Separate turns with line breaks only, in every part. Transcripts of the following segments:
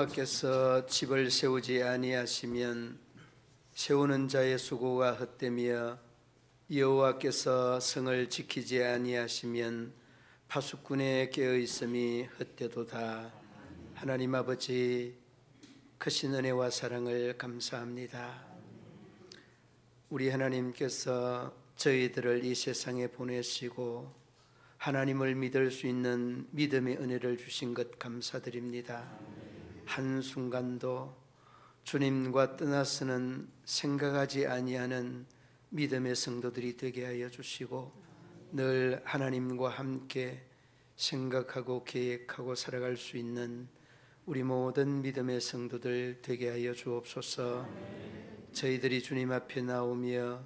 여호와께서 집을 세우지 아니하시면 세우는 자의 수고가 헛되며 여호와께서 성을 지키지 아니하시면 파수꾼의 깨어 있음이 헛되도다. 하나님 아버지, 크신 은혜와 사랑을 감사합니다. 우리 하나님께서 저희들을 이 세상에 보내시고 하나님을 믿을 수 있는 믿음의 은혜를 주신 것 감사드립니다. 한순간도 주님과 떠나서는 생각하지 아니하는 믿음의 성도들이 되게 하여 주시고 늘 하나님과 함께 생각하고 계획하고 살아갈 수 있는 우리 모든 믿음의 성도들 되게 하여 주옵소서. 저희들이 주님 앞에 나오며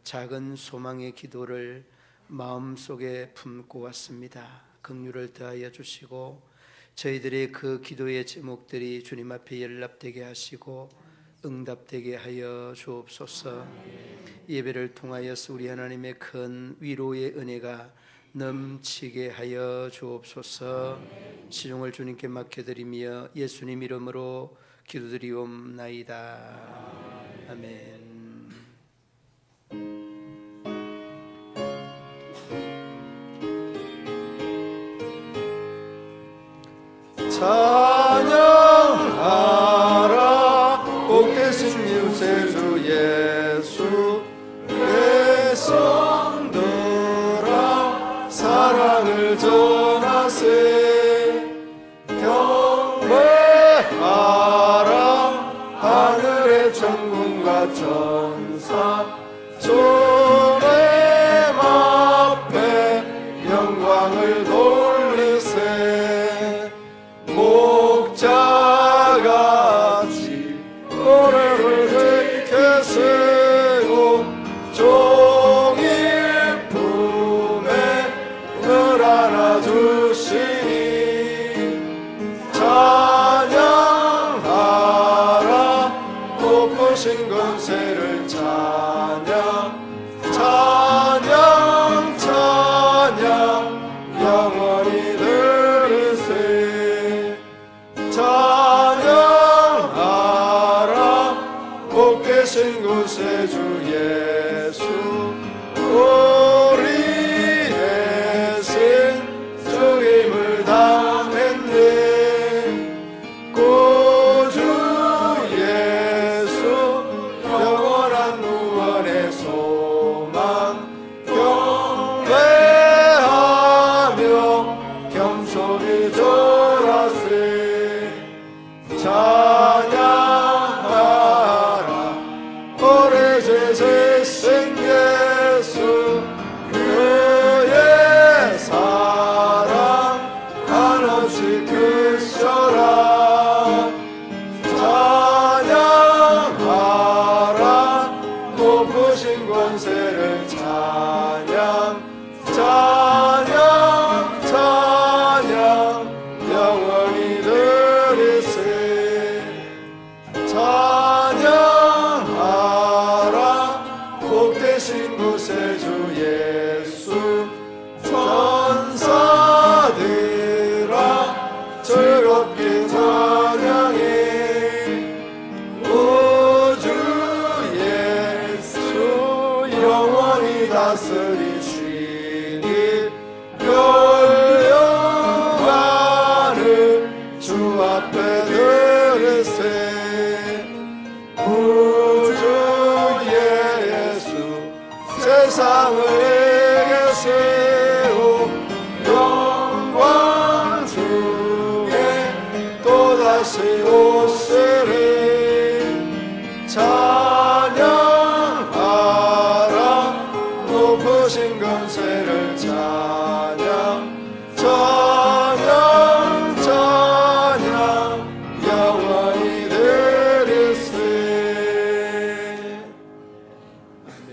작은 소망의 기도를 마음속에 품고 왔습니다. 긍휼을 더하여 주시고 저희들의 그 기도의 제목들이 주님 앞에 연락되게 하시고 응답되게 하여 주옵소서. 예배를 통하여서 우리 하나님의 큰 위로의 은혜가 넘치게 하여 주옵소서. 시종을 주님께 맡겨드리며 예수님 이름으로 기도드리옵나이다. 아멘. 찬양하라 복되신 유세주 예수. 내 성들아 사랑을 전하세. 경배하라 하늘의 천군과 천사. 주님 앞에 영광을 돌리세. 목자같이 노래를 들켜세고 종일 품에 늘 안아주시니. 찬양하라 높으신 권세를. 찬양 찬양 찬양 영원히 들으세. 찬양하라 복되신 구세주 예수. 우리의 신 주임을 당했네. 구주 예수 영원한 구원의 소망. 경배하며 겸손히 절하세. 찬양하라 오래 제신 예수. 그의 사랑 한없이 크셔라. 찬양하라 높으신 권세를. 찬양 찬양 찬양 영원히 들으세. 찬양하라 복되신 구세주 예수. 천사들아 즐겁게 찬양해. 우주 예수 영원히 다스리시니. 영광을 주 앞에 들으세. 우주 예수 세상을 내게 세우. 영광 중에 또다시 오시리. 찬양하라 높으신 권세를. 찬양 찬양 찬양 영원히 들으세. 아멘.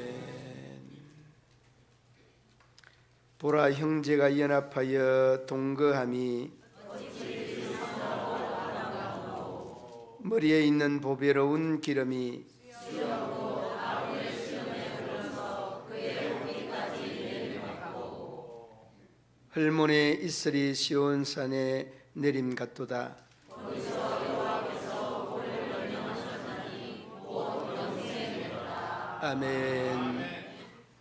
보라 형제가 연합하여 동거함이 머리에 있는 보배로운 기름이 헐몬에 이슬이 시온산에 내림 같도다. 거기서 여호와께서 아멘.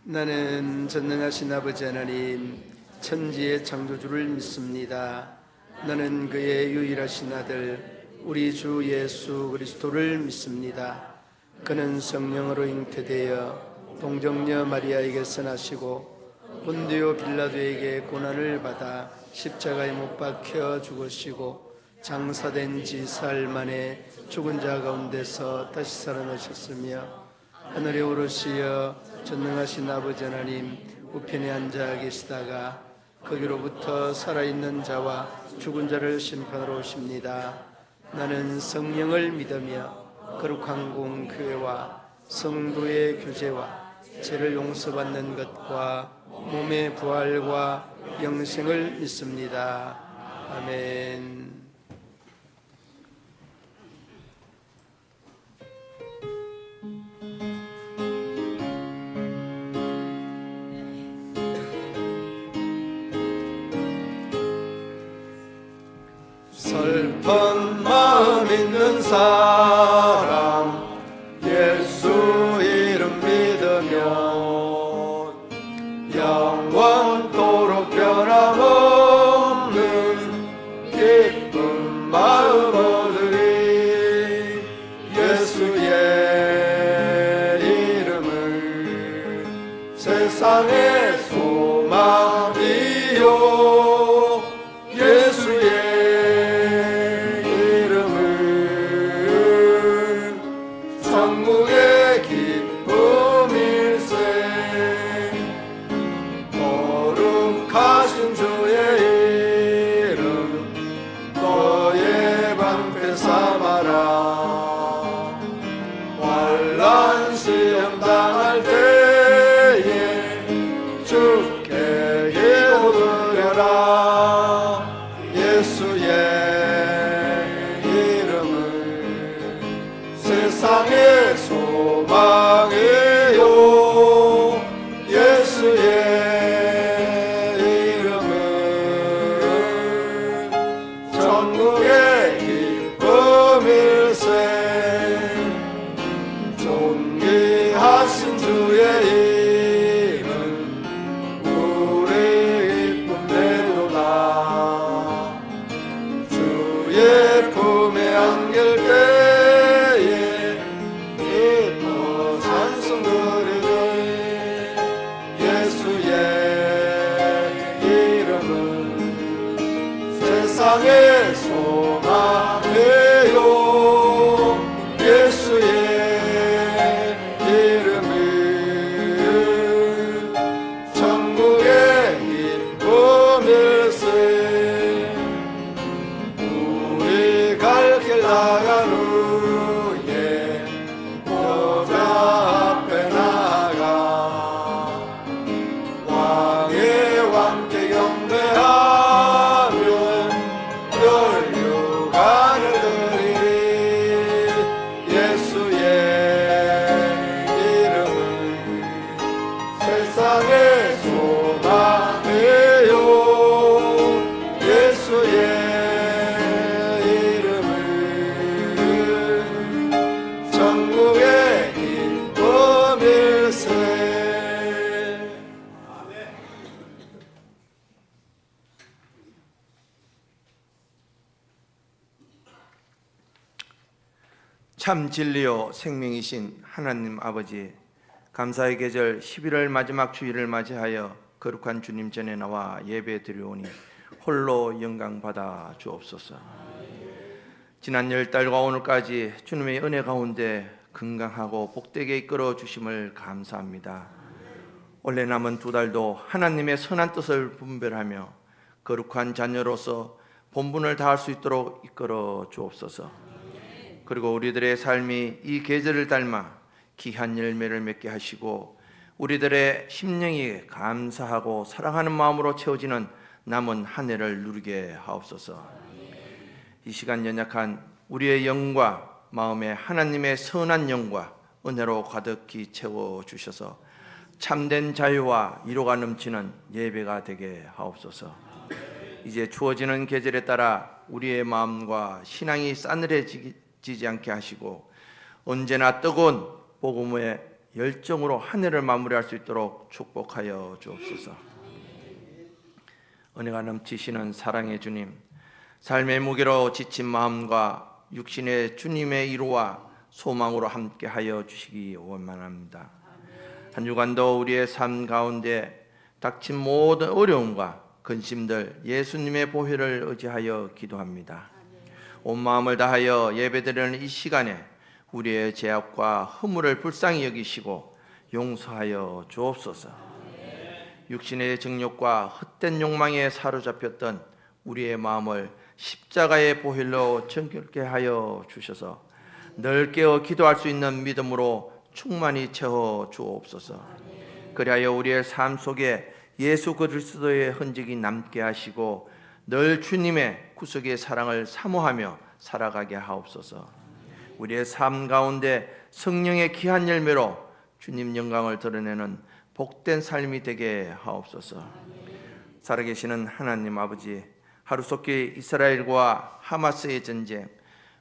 나는 전능하신 아버지 하나님 천지의 창조주를 믿습니다. 나는 그의 유일하신 아들 우리 주 예수 그리스도를 믿습니다. 그는 성령으로 잉태되어 동정녀 마리아에게서 나시고 본디오 빌라도에게 고난을 받아 십자가에 못 박혀 죽으시고 장사된 지 사흘 만에 죽은 자 가운데서 다시 살아나셨으며 하늘에 오르시어 전능하신 아버지 하나님 우편에 앉아 계시다가 거기로부터 살아있는 자와 죽은 자를 심판하러 오십니다. 나는 성령을 믿으며 거룩한 공교회와 성도의 교제와 죄를 용서받는 것과 몸의 부활과 영생을 믿습니다. 아멘. 슬픈 마음 있는 사람 예수 이름 믿으면 영원토록 변함없는 기쁜 마음 얻으리. 예수의 이름은 세상의 소망이요 예수의 천국의 기쁨일세. 거룩하신 주의 이름 너의 방패 삼아라. 환난 시험 당할 때에 주께 기도드려라. 예수의 이름은 세상의 소망이요 예수의 이름은 천국의 기쁨일세. 존귀하신 주의 이름 우리 기쁨 되도다. 주의 품에 안길 때에 예수의 이름은 세상의 소망이요 예수의 이름은 천국의 기쁨일세. 우리 갈 길 나간 후에 보좌 앞에 나가 왕의 왕께 경배하며 혈류관을 드리리. 예수의 이름은 세상의 소망이요 예수의 이름은 천국의 기쁨일세.
참 진리요 생명이신 하나님 아버지, 감사의 계절 11월 마지막 주일을 맞이하여 거룩한 주님 전에 나와 예배 드리오니 홀로 영광 받아 주옵소서. 지난 열 달과 오늘까지 주님의 은혜 가운데 건강하고 복되게 이끌어 주심을 감사합니다. 올해 남은 두 달도 하나님의 선한 뜻을 분별하며 거룩한 자녀로서 본분을 다할 수 있도록 이끌어 주옵소서. 그리고 우리들의 삶이 이 계절을 닮아 귀한 열매를 맺게 하시고 우리들의 심령이 감사하고 사랑하는 마음으로 채워지는 남은 한 해를 누리게 하옵소서. 이 시간 연약한 우리의 영과 마음에 하나님의 선한 영과 은혜로 가득히 채워주셔서 참된 자유와 위로가 넘치는 예배가 되게 하옵소서. 이제 추워지는 계절에 따라 우리의 마음과 신앙이 싸늘해지지 않게 하시고 언제나 뜨거운 복음의 열정으로 한 해를 마무리할 수 있도록 축복하여 주옵소서. 은혜가 넘치시는 사랑의 주님, 삶의 무게로 지친 마음과 육신의 주님의 위로와 소망으로 함께하여 주시기 원만합니다. 한 주간도 우리의 삶 가운데 닥친 모든 어려움과 근심들 예수님의 보혈을 의지하여 기도합니다. 온 마음을 다하여 예배드리는 이 시간에 우리의 죄악과 허물을 불쌍히 여기시고 용서하여 주옵소서. 육신의 정욕과 헛된 욕망에 사로잡혔던 우리의 마음을 십자가의 보혈로 정결케 하여 주셔서 늘 깨어 기도할 수 있는 믿음으로 충만히 채워 주옵소서. 그리하여 우리의 삶 속에 예수 그리스도의 흔적이 남게 하시고 늘 주님의 구속의 사랑을 사모하며 살아가게 하옵소서. 우리의 삶 가운데 성령의 귀한 열매로 주님 영광을 드러내는 복된 삶이 되게 하옵소서. 살아계시는 하나님 아버지, 하루속히 이스라엘과 하마스의 전쟁,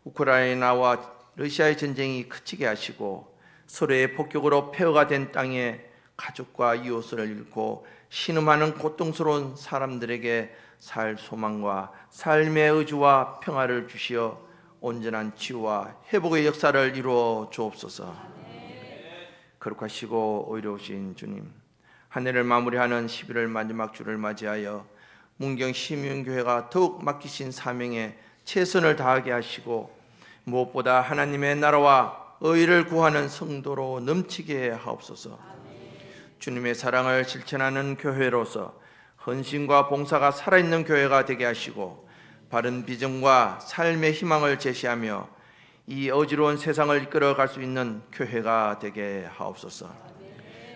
우크라이나와 러시아의 전쟁이 그치게 하시고 서로의 폭격으로 폐허가 된 땅에 가족과 이웃을 잃고 신음하는 고통스러운 사람들에게 살 소망과 삶의 의지와 평화를 주시어 온전한 치유와 회복의 역사를 이루어 주옵소서. 거룩하시고 의로우신 주님, 한 해를 마무리하는 11월 마지막 주를 맞이하여 문경 시민교회가 더욱 맡기신 사명에 최선을 다하게 하시고 무엇보다 하나님의 나라와 의를 구하는 성도로 넘치게 하옵소서. 주님의 사랑을 실천하는 교회로서 헌신과 봉사가 살아있는 교회가 되게 하시고 바른 비전과 삶의 희망을 제시하며 이 어지러운 세상을 이끌어갈 수 있는 교회가 되게 하옵소서.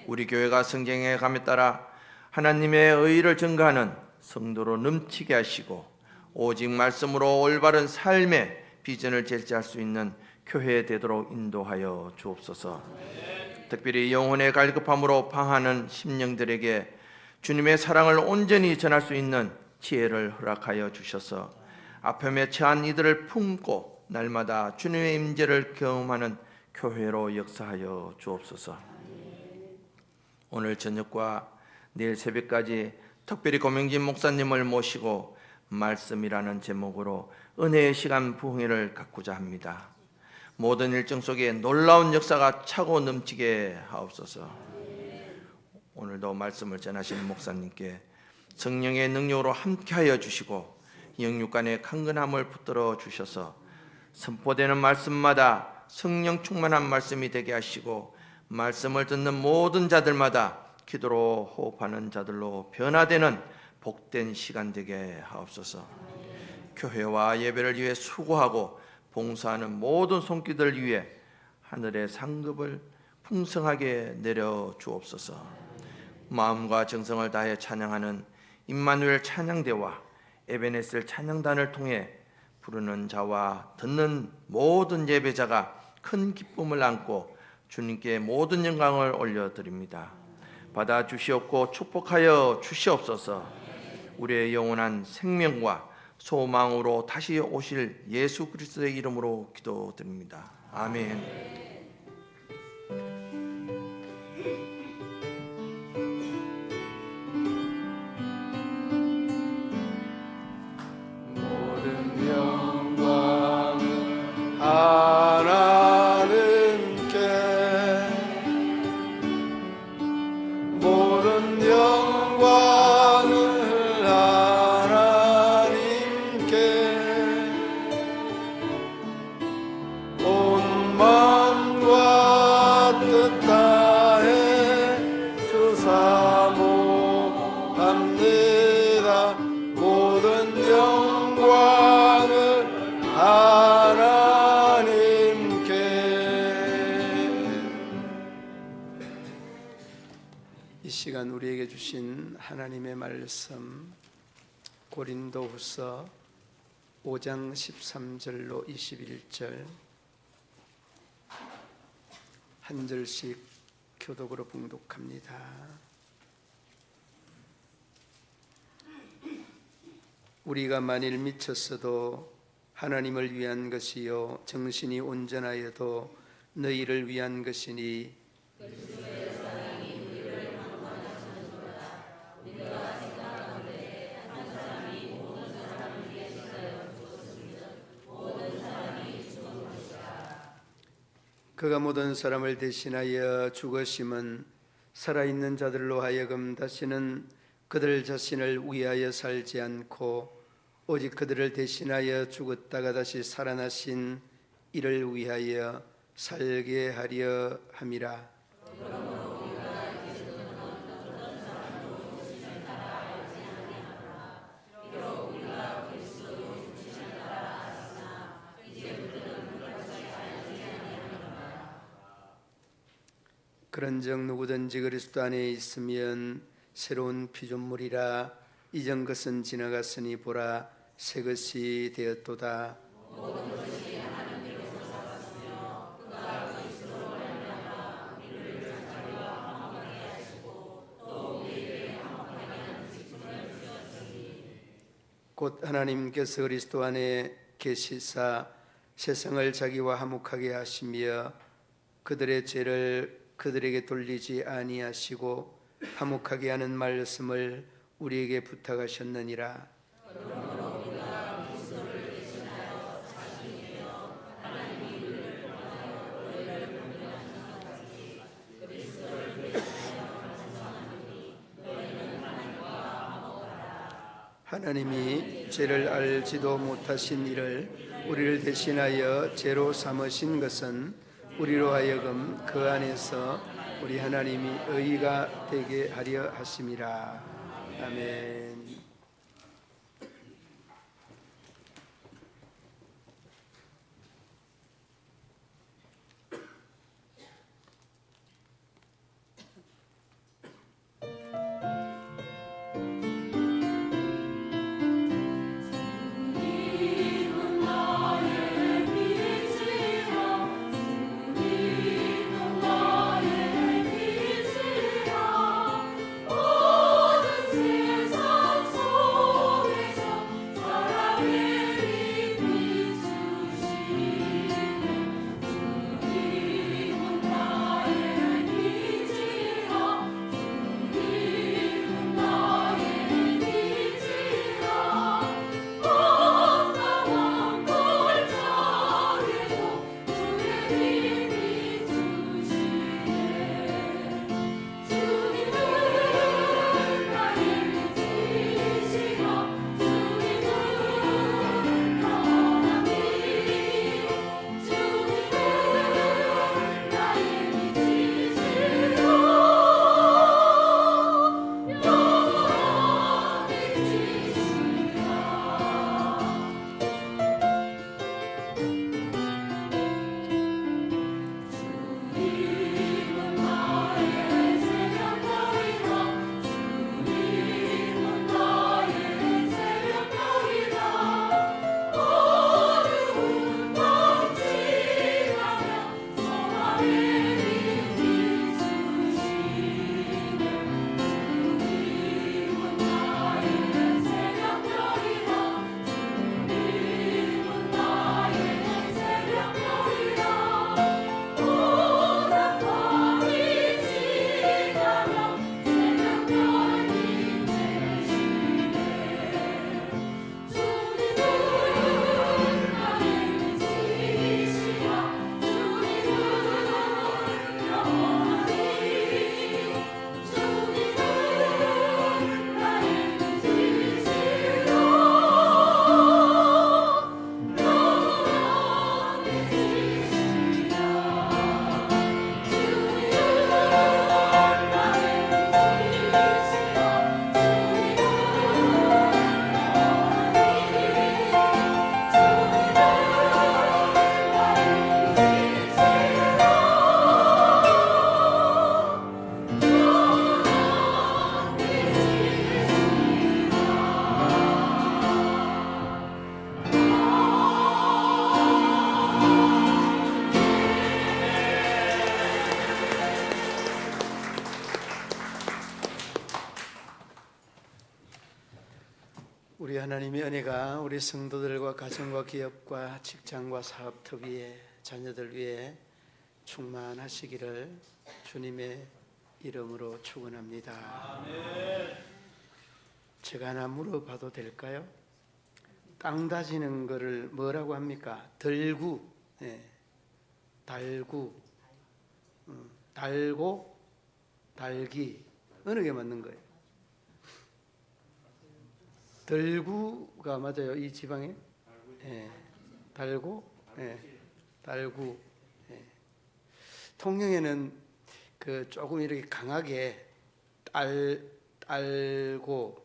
우리 교회가 성장해 감에 따라 하나님의 의를 증거하는 성도로 넘치게 하시고 오직 말씀으로 올바른 삶의 비전을 제시할 수 있는 교회 되도록 인도하여 주옵소서. 특별히 영혼의 갈급함으로 방하는 심령들에게 주님의 사랑을 온전히 전할 수 있는 지혜를 허락하여 주셔서 아픔에 처한 이들을 품고 날마다 주님의 임재를 경험하는 교회로 역사하여 주옵소서. 오늘 저녁과 내일 새벽까지 특별히 고명진 목사님을 모시고 말씀이라는 제목으로 은혜의 시간 부흥회를 갖고자 합니다. 모든 일정 속에 놀라운 역사가 차고 넘치게 하옵소서. 오늘도 말씀을 전하시는 목사님께 성령의 능력으로 함께하여 주시고 영육간의 강건함을 붙들어 주셔서 선포되는 말씀마다 성령 충만한 말씀이 되게 하시고 말씀을 듣는 모든 자들마다 기도로 호흡하는 자들로 변화되는 복된 시간 되게 하옵소서. 교회와 예배를 위해 수고하고 봉사하는 모든 손길들 위해 하늘의 상급을 풍성하게 내려 주옵소서. 마음과 정성을 다해 찬양하는 임마누엘 찬양대와 에베네셀 찬양단을 통해 부르는 자와 듣는 모든 예배자가 큰 기쁨을 안고 주님께 모든 영광을 올려드립니다. 받아 주시옵고 축복하여 주시옵소서. 우리의 영원한 생명과 소망으로 다시 오실 예수 그리스도의 이름으로 기도드립니다. 아멘.
모든 영광은 하나님께, 모든 영광을 하나님께, 온 마음과 뜻 다해 주 사모합니다. 모든 영광을 하나님께. 이 시간 우리에게 주신 하나님의 말씀 고린도후서 5장 13절로 21절 한 절씩 교독으로 봉독합니다. 우리가 만일 미쳤어도 하나님을 위한 것이요 정신이 온전하여도 너희를 위한 것이니 그가 모든 사람을 대신하여 죽으심은 살아있는 자들로 하여금 다시는 그들 자신을 위하여 살지 않고 오직 그들을 대신하여 죽었다가 다시 살아나신 이를 위하여 살게 하려 함이라. 그런즉 누구든지 그리스도 안에 있으면 새로운 피조물이라. 이전 것은 지나갔으니 보라 새 것이 되었도다. 곧 하나님께서 그리스도 안에 계시사 세상을 자기와 화목하게 하시며 그들의 죄를 그들에게 돌리지 아니하시고 화목하게 하는 말씀을 우리에게 부탁하셨느니라. 하나님이 죄를 알지도 못하신 이를 우리를 대신하여 죄로 삼으신 것은 우리로 하여금 그 안에서 우리 하나님이 의가 되게 하려 하심이라. 아멘. 우리 하나님의 은혜가 우리 성도들과 가정과 기업과 직장과 사업터 위에 자녀들 위에 충만하시기를 주님의 이름으로 축원합니다. 제가 하나 물어봐도 될까요? 땅 다지는 거를 뭐라고 합니까? 덜구, 달구, 달고, 달기. 어느 게 맞는 거예요? 덜구가 맞아요, 이 지방에? 달고, 달구. 통영에는 그 조금 이렇게 강하게 딸고,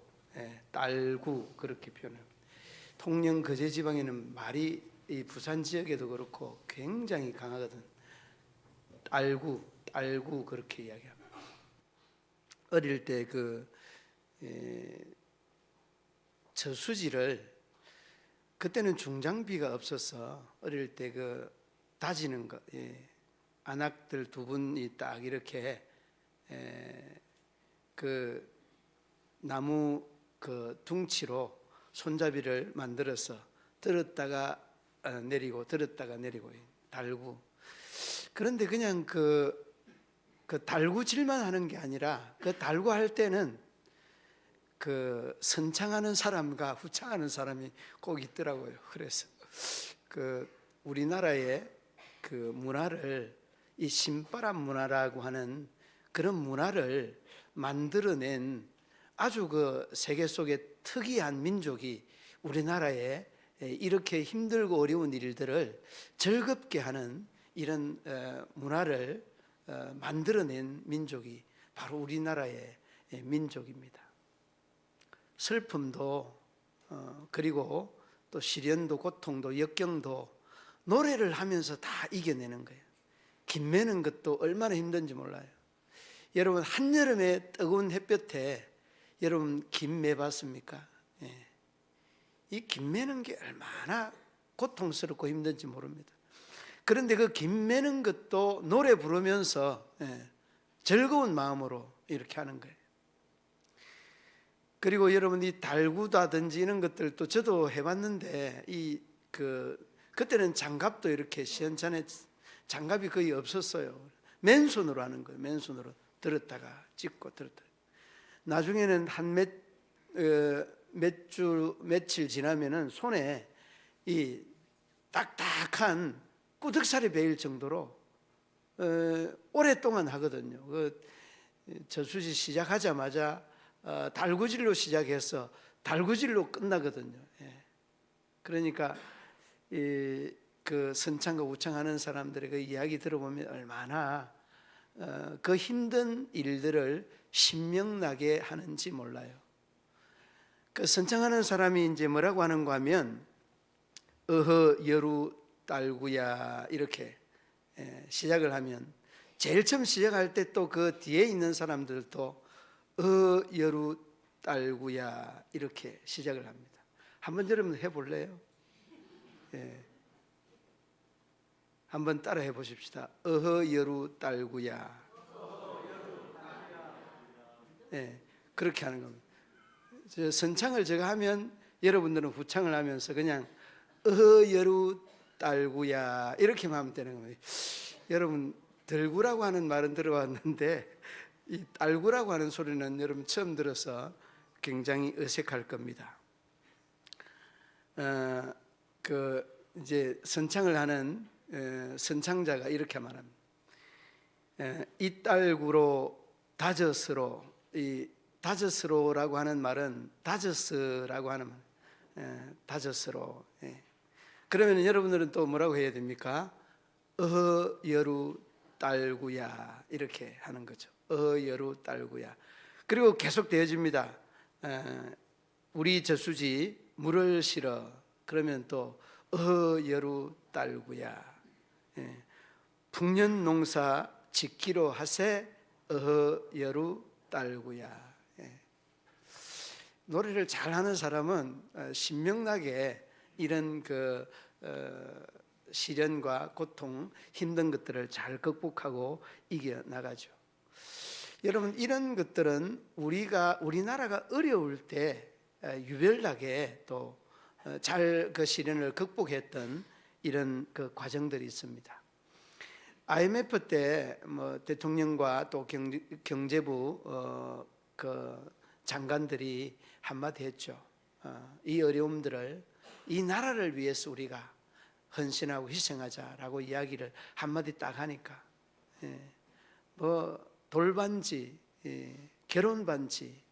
딸구 그렇게 표현합니다. 통영 거제 지방에는 말이 이 부산 지역에도 그렇고 굉장히 강하거든. 딸구 그렇게 이야기합니다. 어릴 때 저수지를 그때는 중장비가 없어서 어릴 때 다지는 거, 안악들 두 분이 딱 이렇게 나무 둥치로 손잡이를 만들어서 들었다가 내리고 들었다가 내리고 달구. 그런데 그냥 달구질만 하는 게 아니라 달구 할 때는 선창하는 사람과 후창하는 사람이 꼭 있더라고요. 그래서 우리나라의 문화를 이 신바람 문화라고 하는 그런 문화를 만들어낸 아주 세계 속에 특이한 민족이 우리나라에 이렇게 힘들고 어려운 일들을 즐겁게 하는 이런 문화를 만들어낸 민족이 바로 우리나라의 민족입니다. 슬픔도 그리고 또 시련도 고통도 역경도 노래를 하면서 다 이겨내는 거예요. 김매는 것도 얼마나 힘든지 몰라요. 여러분 한여름에 뜨거운 햇볕에 여러분 김 매봤습니까? 이 김 매는 게 얼마나 고통스럽고 힘든지 모릅니다. 그런데 김 매는 것도 노래 부르면서 즐거운 마음으로 이렇게 하는 거예요. 그리고 여러분 이 달구다든지 이런 것들도 저도 해봤는데 그때는 장갑도 이렇게 시원찮게 장갑이 거의 없었어요. 맨손으로 하는 거예요. 맨손으로 들었다가 찍고 들었다가. 나중에는 며칠 지나면은 손에 이 딱딱한 꾸덕살이 베일 정도로 오랫동안 하거든요. 저수지 시작하자마자 달구질로 시작해서 달구질로 끝나거든요. 그러니까 선창과 우창하는 사람들의 이야기 들어보면 얼마나 힘든 일들을 신명나게 하는지 몰라요. 선창하는 사람이 이제 뭐라고 하는가 하면 어허 여루 딸구야 이렇게 시작을 하면 제일 처음 시작할 때 또 뒤에 있는 사람들도 여루 딸구야 이렇게 시작을 합니다. 한번 여러분 해볼래요? 한번 따라 해보십시다. 어허 여루 딸구야. 그렇게 하는 겁니다. 선창을 제가 하면 여러분들은 후창을 하면서 그냥 어허 여루 딸구야 이렇게만 하면 되는 겁니다. 여러분 들구라고 하는 말은 들어봤는데 이 딸구라고 하는 소리는 여러분 처음 들어서 굉장히 어색할 겁니다. 이제 선창을 하는 선창자가 이렇게 말합니다. 이 딸구로 다저스로, 이 다저스로라고 하는 말은 다저스라고 하는 말, 다저스로. 그러면 여러분들은 또 뭐라고 해야 됩니까? 어허 여루 딸구야 이렇게 하는 거죠. 어허 여루 딸구야. 그리고 계속 되어집니다. 우리 저수지 물을 실어. 그러면 또 어허 여루 딸구야. 풍년 농사 짓기로 하세 어허 여루 딸구야. 노래를 잘하는 사람은 신명나게 이런 시련과 고통, 힘든 것들을 잘 극복하고 이겨나가죠. 여러분 이런 것들은 우리나라가 어려울 때 유별나게 또 잘 시련을 극복했던 이런 과정들이 있습니다. IMF 때 뭐 대통령과 또 경제부 그 장관들이 한마디 했죠. 이 어려움들을 이 나라를 위해서 우리가 헌신하고 희생하자라고 이야기를 한마디 딱 하니까 뭐 돌반지, 결혼 반지,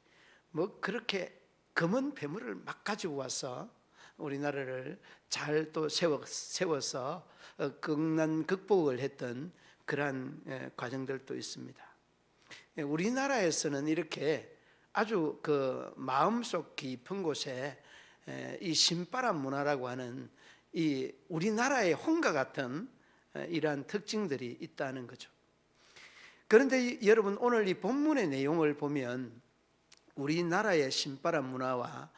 뭐 그렇게 금은 배물을 막 가지고 와서 우리나라를 잘 또 세워서 극난 극복을 했던 그러한 과정들도 있습니다. 우리나라에서는 이렇게 아주 그 마음속 깊은 곳에 이 신바람 문화라고 하는 이 우리나라의 홍과 같은 이러한 특징들이 있다는 거죠. 그런데 여러분, 오늘 이 본문의 내용을 보면 우리나라의 신바람 문화와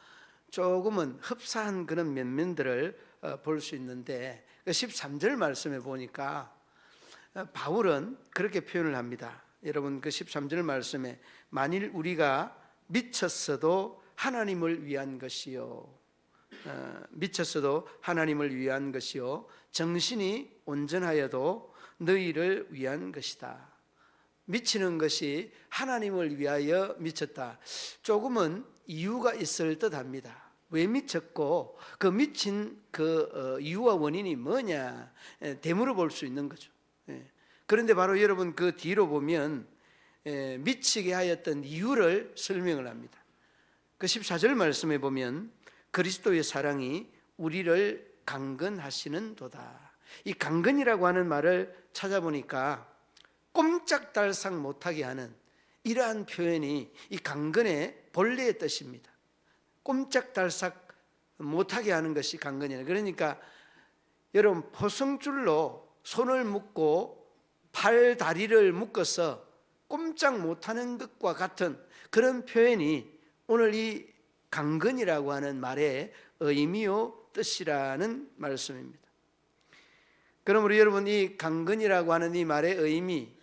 조금은 흡사한 그런 면면들을 볼 수 있는데 13절 말씀에 보니까 바울은 그렇게 표현을 합니다. 여러분, 그 13절 말씀에 만일 우리가 미쳤어도 하나님을 위한 것이요, 미쳤어도 하나님을 위한 것이요, 정신이 온전하여도 너희를 위한 것이다. 미치는 것이 하나님을 위하여 미쳤다. 조금은 이유가 있을 듯합니다. 왜 미쳤고 그 미친 그 이유와 원인이 뭐냐 되물어 볼 수 있는 거죠. 그런데 바로 여러분 그 뒤로 보면 미치게 하였던 이유를 설명을 합니다. 그 14절 말씀에 보면 그리스도의 사랑이 우리를 강건하시는 도다. 이 강건이라고 하는 말을 찾아보니까 꼼짝달싹 못하게 하는 이러한 표현이 이 강건의 본래의 뜻입니다. 꼼짝달싹 못하게 하는 것이 강건이에요. 그러니까 여러분, 포성줄로 손을 묶고 팔 다리를 묶어서 꼼짝 못하는 것과 같은 그런 표현이 오늘 이 강건이라고 하는 말의 의미요 뜻이라는 말씀입니다. 그러므로 여러분, 이 강건이라고 하는 이 말의 의미,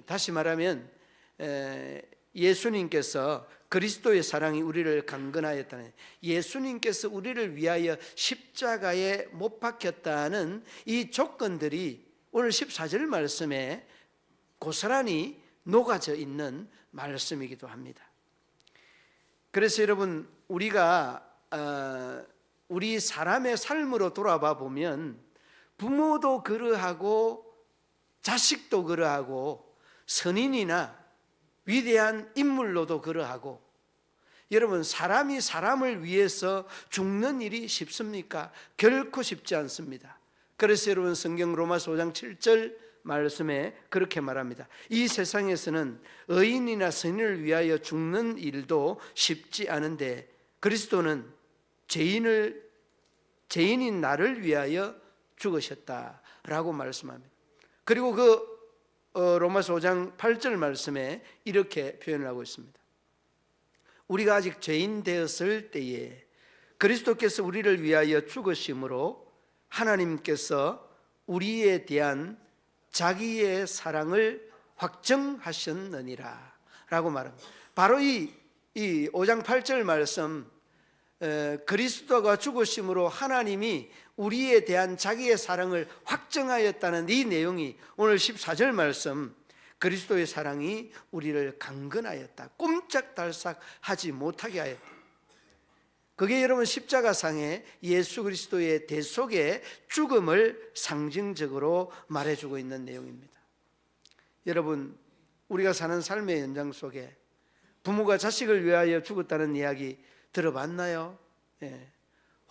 다시 말하면 예수님께서 그리스도의 사랑이 우리를 강건하였다는, 예수님께서 우리를 위하여 십자가에 못 박혔다는 이 조건들이 오늘 14절 말씀에 고스란히 녹아져 있는 말씀이기도 합니다. 그래서 여러분, 우리가 우리 사람의 삶으로 돌아봐 보면 부모도 그러하고 자식도 그러하고 선인이나 위대한 인물로도 그러하고, 여러분, 사람이 사람을 위해서 죽는 일이 쉽습니까? 결코 쉽지 않습니다. 그래서 여러분, 성경 로마서 5장 7절 말씀에 그렇게 말합니다. 이 세상에서는 의인이나 선인을 위하여 죽는 일도 쉽지 않은데 그리스도는 죄인인 나를 위하여 죽으셨다라고 말씀합니다. 그리고 그 로마서 5장 8절 말씀에 이렇게 표현을 하고 있습니다. 우리가 아직 죄인 되었을 때에 그리스도께서 우리를 위하여 죽으심으로 하나님께서 우리에 대한 자기의 사랑을 확정하셨느니라 라고 말합니다. 바로 이 5장 8절 말씀, 그리스도가 죽으심으로 하나님이 우리에 대한 자기의 사랑을 확정하였다는 이 내용이 오늘 14절 말씀, 그리스도의 사랑이 우리를 강건하였다, 꼼짝달싹 하지 못하게 하였다. 그게 여러분 십자가상에 예수 그리스도의 대속의 죽음을 상징적으로 말해주고 있는 내용입니다. 여러분, 우리가 사는 삶의 연장 속에 부모가 자식을 위하여 죽었다는 이야기 들어봤나요?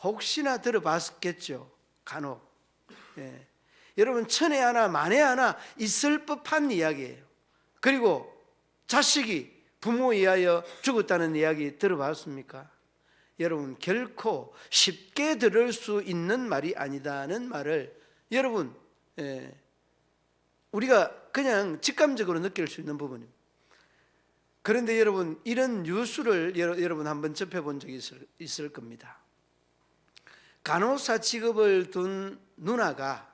혹시나 들어봤겠죠, 간혹. 여러분, 천에 하나 만에 하나 있을 법한 이야기예요. 그리고 자식이 부모에 의하여 죽었다는 이야기 들어봤습니까? 여러분, 결코 쉽게 들을 수 있는 말이 아니다는 말을 여러분, 우리가 그냥 직감적으로 느낄 수 있는 부분입니다. 그런데 여러분, 이런 뉴스를 여러분 한번 접해본 적이 있을 겁니다. 간호사 직업을 둔 누나가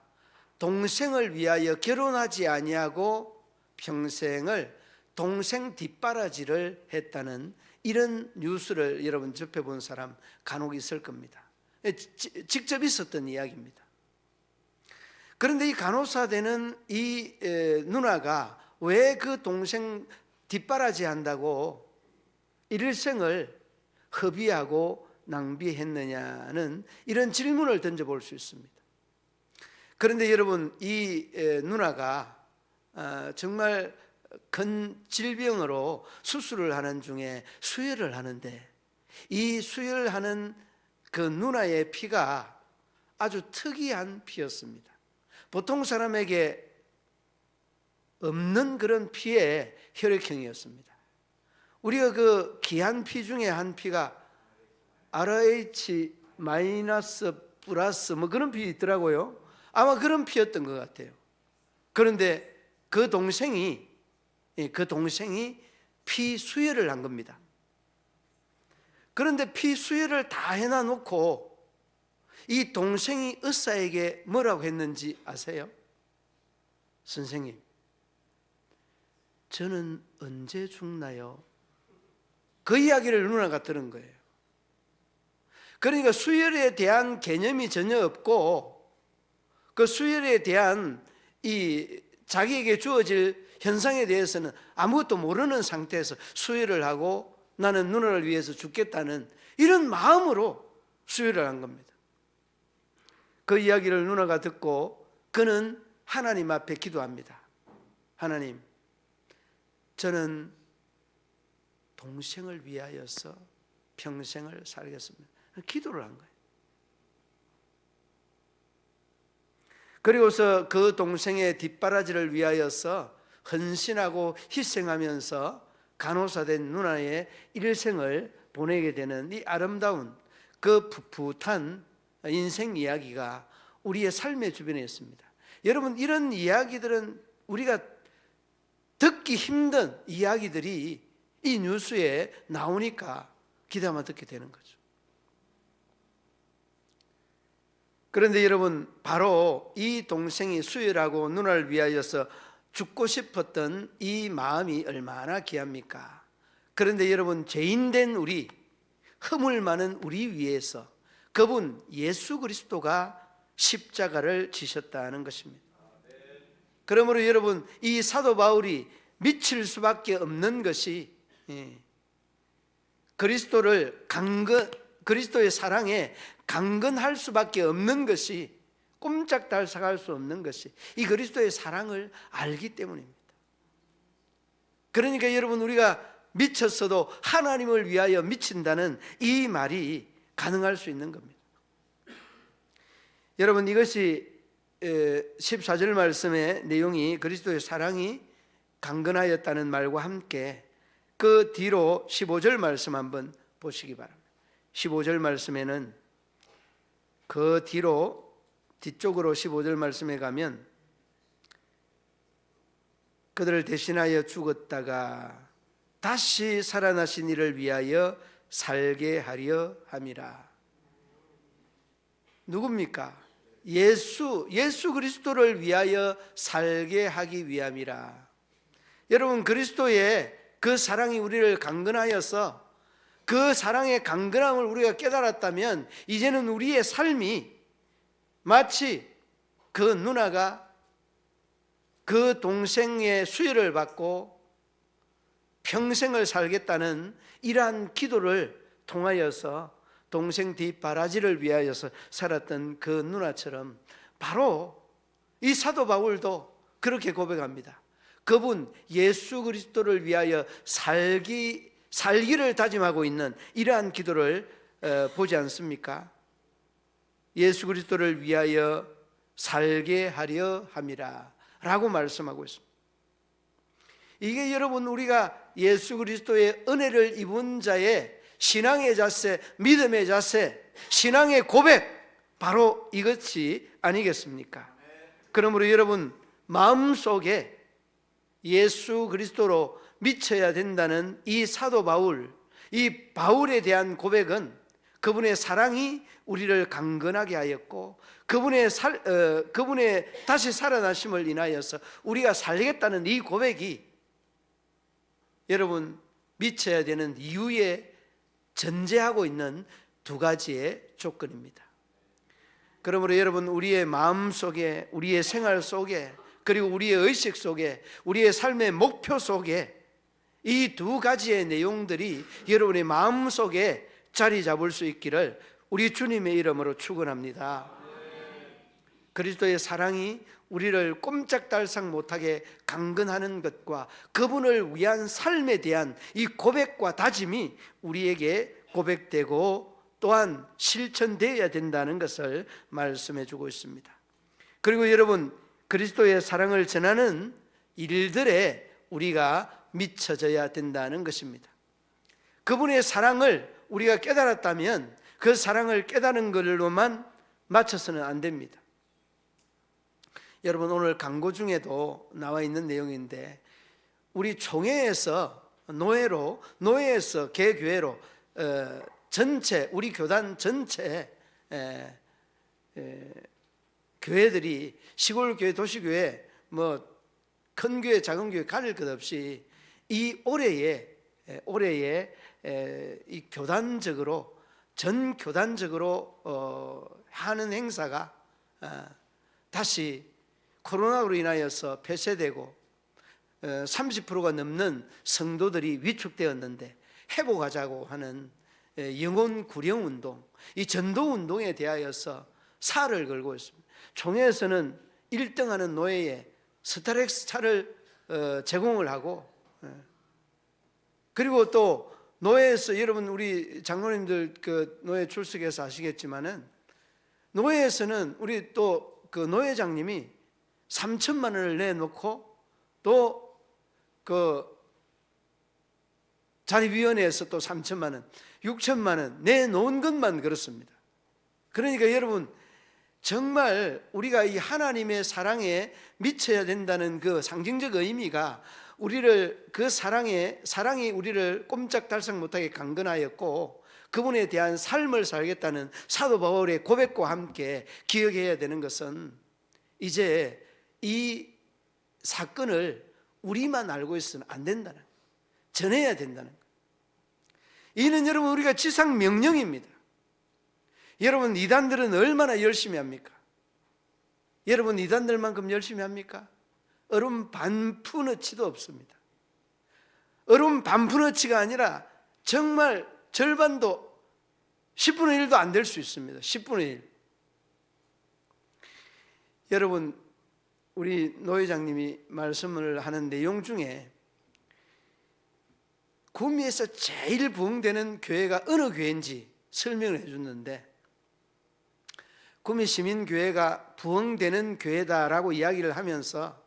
동생을 위하여 결혼하지 아니하고 평생을 동생 뒷바라지를 했다는 이런 뉴스를 여러분 접해본 사람 간혹 있을 겁니다. 직접 있었던 이야기입니다. 그런데 이 간호사 되는 이 누나가 왜 그 동생 뒷바라지 한다고 일생을 허비하고 낭비했느냐는 이런 질문을 던져볼 수 있습니다. 그런데 여러분, 이 누나가 정말 큰 질병으로 수술을 하는 중에 수혈을 하는데, 이 수혈하는 그 누나의 피가 아주 특이한 피였습니다. 보통 사람에게 없는 그런 피의 혈액형이었습니다. 우리가 그 귀한 피 중에 한 피가 RH 마이너스 플러스 뭐 그런 피 있더라고요. 아마 그런 피였던 것 같아요. 그런데 그 동생이 피 수혈을 한 겁니다. 그런데 피 수혈을 다 해놔놓고 이 동생이 의사에게 뭐라고 했는지 아세요? 선생님, 저는 언제 죽나요? 그 이야기를 누나가 들은 거예요. 그러니까 수혈에 대한 개념이 전혀 없고, 그 수혈에 대한 이 자기에게 주어질 현상에 대해서는 아무것도 모르는 상태에서 수혈을 하고 나는 누나를 위해서 죽겠다는 이런 마음으로 수혈을 한 겁니다. 그 이야기를 누나가 듣고 그는 하나님 앞에 기도합니다. 하나님, 저는 동생을 위하여서 평생을 살겠습니다. 기도를 한 거예요. 그리고서 그 동생의 뒷바라지를 위하여서 헌신하고 희생하면서 간호사 된 누나의 일생을 보내게 되는 이 아름다운 그 풋풋한 인생 이야기가 우리의 삶의 주변에 있습니다. 여러분, 이런 이야기들은 우리가 듣기 힘든 이야기들이 이 뉴스에 나오니까 기대하며 듣게 되는 거죠. 그런데 여러분, 바로 이 동생이 수혈하고 누나를 위하여서 죽고 싶었던 이 마음이 얼마나 귀합니까? 그런데 여러분, 죄인된 우리, 허물 많은 우리 위해서 그분 예수 그리스도가 십자가를 지셨다는 것입니다. 그러므로 여러분, 이 사도 바울이 미칠 수밖에 없는 것이 그리스도의 사랑에 강건할 수밖에 없는 것이, 꼼짝달싹할 수 없는 것이 이 그리스도의 사랑을 알기 때문입니다. 그러니까 여러분, 우리가 미쳤어도 하나님을 위하여 미친다는 이 말이 가능할 수 있는 겁니다. 여러분, 이것이 14절 말씀의 내용이 그리스도의 사랑이 강건하였다는 말과 함께 그 뒤로 15절 말씀 한번 보시기 바랍니다. 15절 말씀에는 그 뒤쪽으로 15절 말씀에 가면 그들을 대신하여 죽었다가 다시 살아나신 이를 위하여 살게 하려 함이라. 누굽니까? 예수 그리스도를 위하여 살게 하기 위함이라. 여러분, 그리스도의 그 사랑이 우리를 강건하여서 그 사랑의 강건함을 우리가 깨달았다면 이제는 우리의 삶이 마치 그 누나가 그 동생의 수혈을 받고 평생을 살겠다는 이러한 기도를 통하여서 동생 뒷바라지를 위하여서 살았던 그 누나처럼 바로 이 사도 바울도 그렇게 고백합니다. 그분 예수 그리스도를 위하여 살기를 다짐하고 있는 이러한 기도를 보지 않습니까? 예수 그리스도를 위하여 살게 하려 함이라 라고 말씀하고 있습니다. 이게 여러분, 우리가 예수 그리스도의 은혜를 입은 자의 신앙의 자세, 믿음의 자세, 신앙의 고백, 바로 이것이 아니겠습니까? 그러므로 여러분, 마음속에 예수 그리스도로 미쳐야 된다는 이 사도 바울, 이 바울에 대한 고백은 그분의 사랑이 우리를 강건하게 하였고 그분의 다시 살아나심을 인하여서 우리가 살겠다는 이 고백이 여러분, 미쳐야 되는 이유에 전제하고 있는 두 가지의 조건입니다. 그러므로 여러분, 우리의 마음 속에, 우리의 생활 속에, 그리고 우리의 의식 속에, 우리의 삶의 목표 속에 이 두 가지의 내용들이 여러분의 마음 속에 자리 잡을 수 있기를 우리 주님의 이름으로 축원합니다. 그리스도의 사랑이 우리를 꼼짝달싹 못하게 강건하는 것과 그분을 위한 삶에 대한 이 고백과 다짐이 우리에게 고백되고 또한 실천되어야 된다는 것을 말씀해 주고 있습니다. 그리고 여러분, 그리스도의 사랑을 전하는 일들에 우리가 미쳐져야 된다는 것입니다. 그분의 사랑을 우리가 깨달았다면 그 사랑을 깨달은 걸로만 맞춰서는 안 됩니다. 여러분, 오늘 강고 중에도 나와 있는 내용인데, 우리 총회에서 노예에서 개교회로 전체, 우리 교단 전체 교회들이 시골교회, 도시교회, 뭐 큰 교회, 작은 교회 가릴 것 없이 이 올해에 이 교단적으로, 전 교단적으로 하는 행사가 다시 코로나로 인하여서 폐쇄되고 30%가 넘는 성도들이 위축되었는데 회복하자고 하는 영혼 구령 운동, 이 전도 운동에 대하여서 사활을 걸고 있습니다. 총회에서는 1등하는 노예에 스타렉스 차를 제공을 하고, 그리고 또 노예에서, 여러분 우리 장로님들 그 노예 출석해서 아시겠지만은, 노예에서는 우리 또 그 노회장님이 3천만 원을 내놓고 또 그 자립위원회에서 또 3천만 원, 6천만 원 내놓은 것만 그렇습니다. 그러니까 여러분, 정말 우리가 이 하나님의 사랑에 미쳐야 된다는 그 상징적 의미가 우리를, 그 사랑이 우리를 꼼짝달싹 못하게 강건하였고 그분에 대한 삶을 살겠다는 사도 바울의 고백과 함께 기억해야 되는 것은, 이제 이 사건을 우리만 알고 있으면 안 된다는, 전해야 된다는 것. 이는 여러분 우리가 지상 명령입니다. 여러분, 이단들은 얼마나 열심히 합니까? 여러분, 이단들만큼 열심히 합니까? 얼음 반푼어치도 없습니다. 얼음 반푼어치가 아니라 정말 절반도, 10분의 1도 안 될 수 있습니다. 10분의 1. 여러분, 우리 노회장님이 말씀을 하는 내용 중에 구미에서 제일 부흥되는 교회가 어느 교회인지 설명을 해줬는데, 구미 시민교회가 부흥되는 교회다라고 이야기를 하면서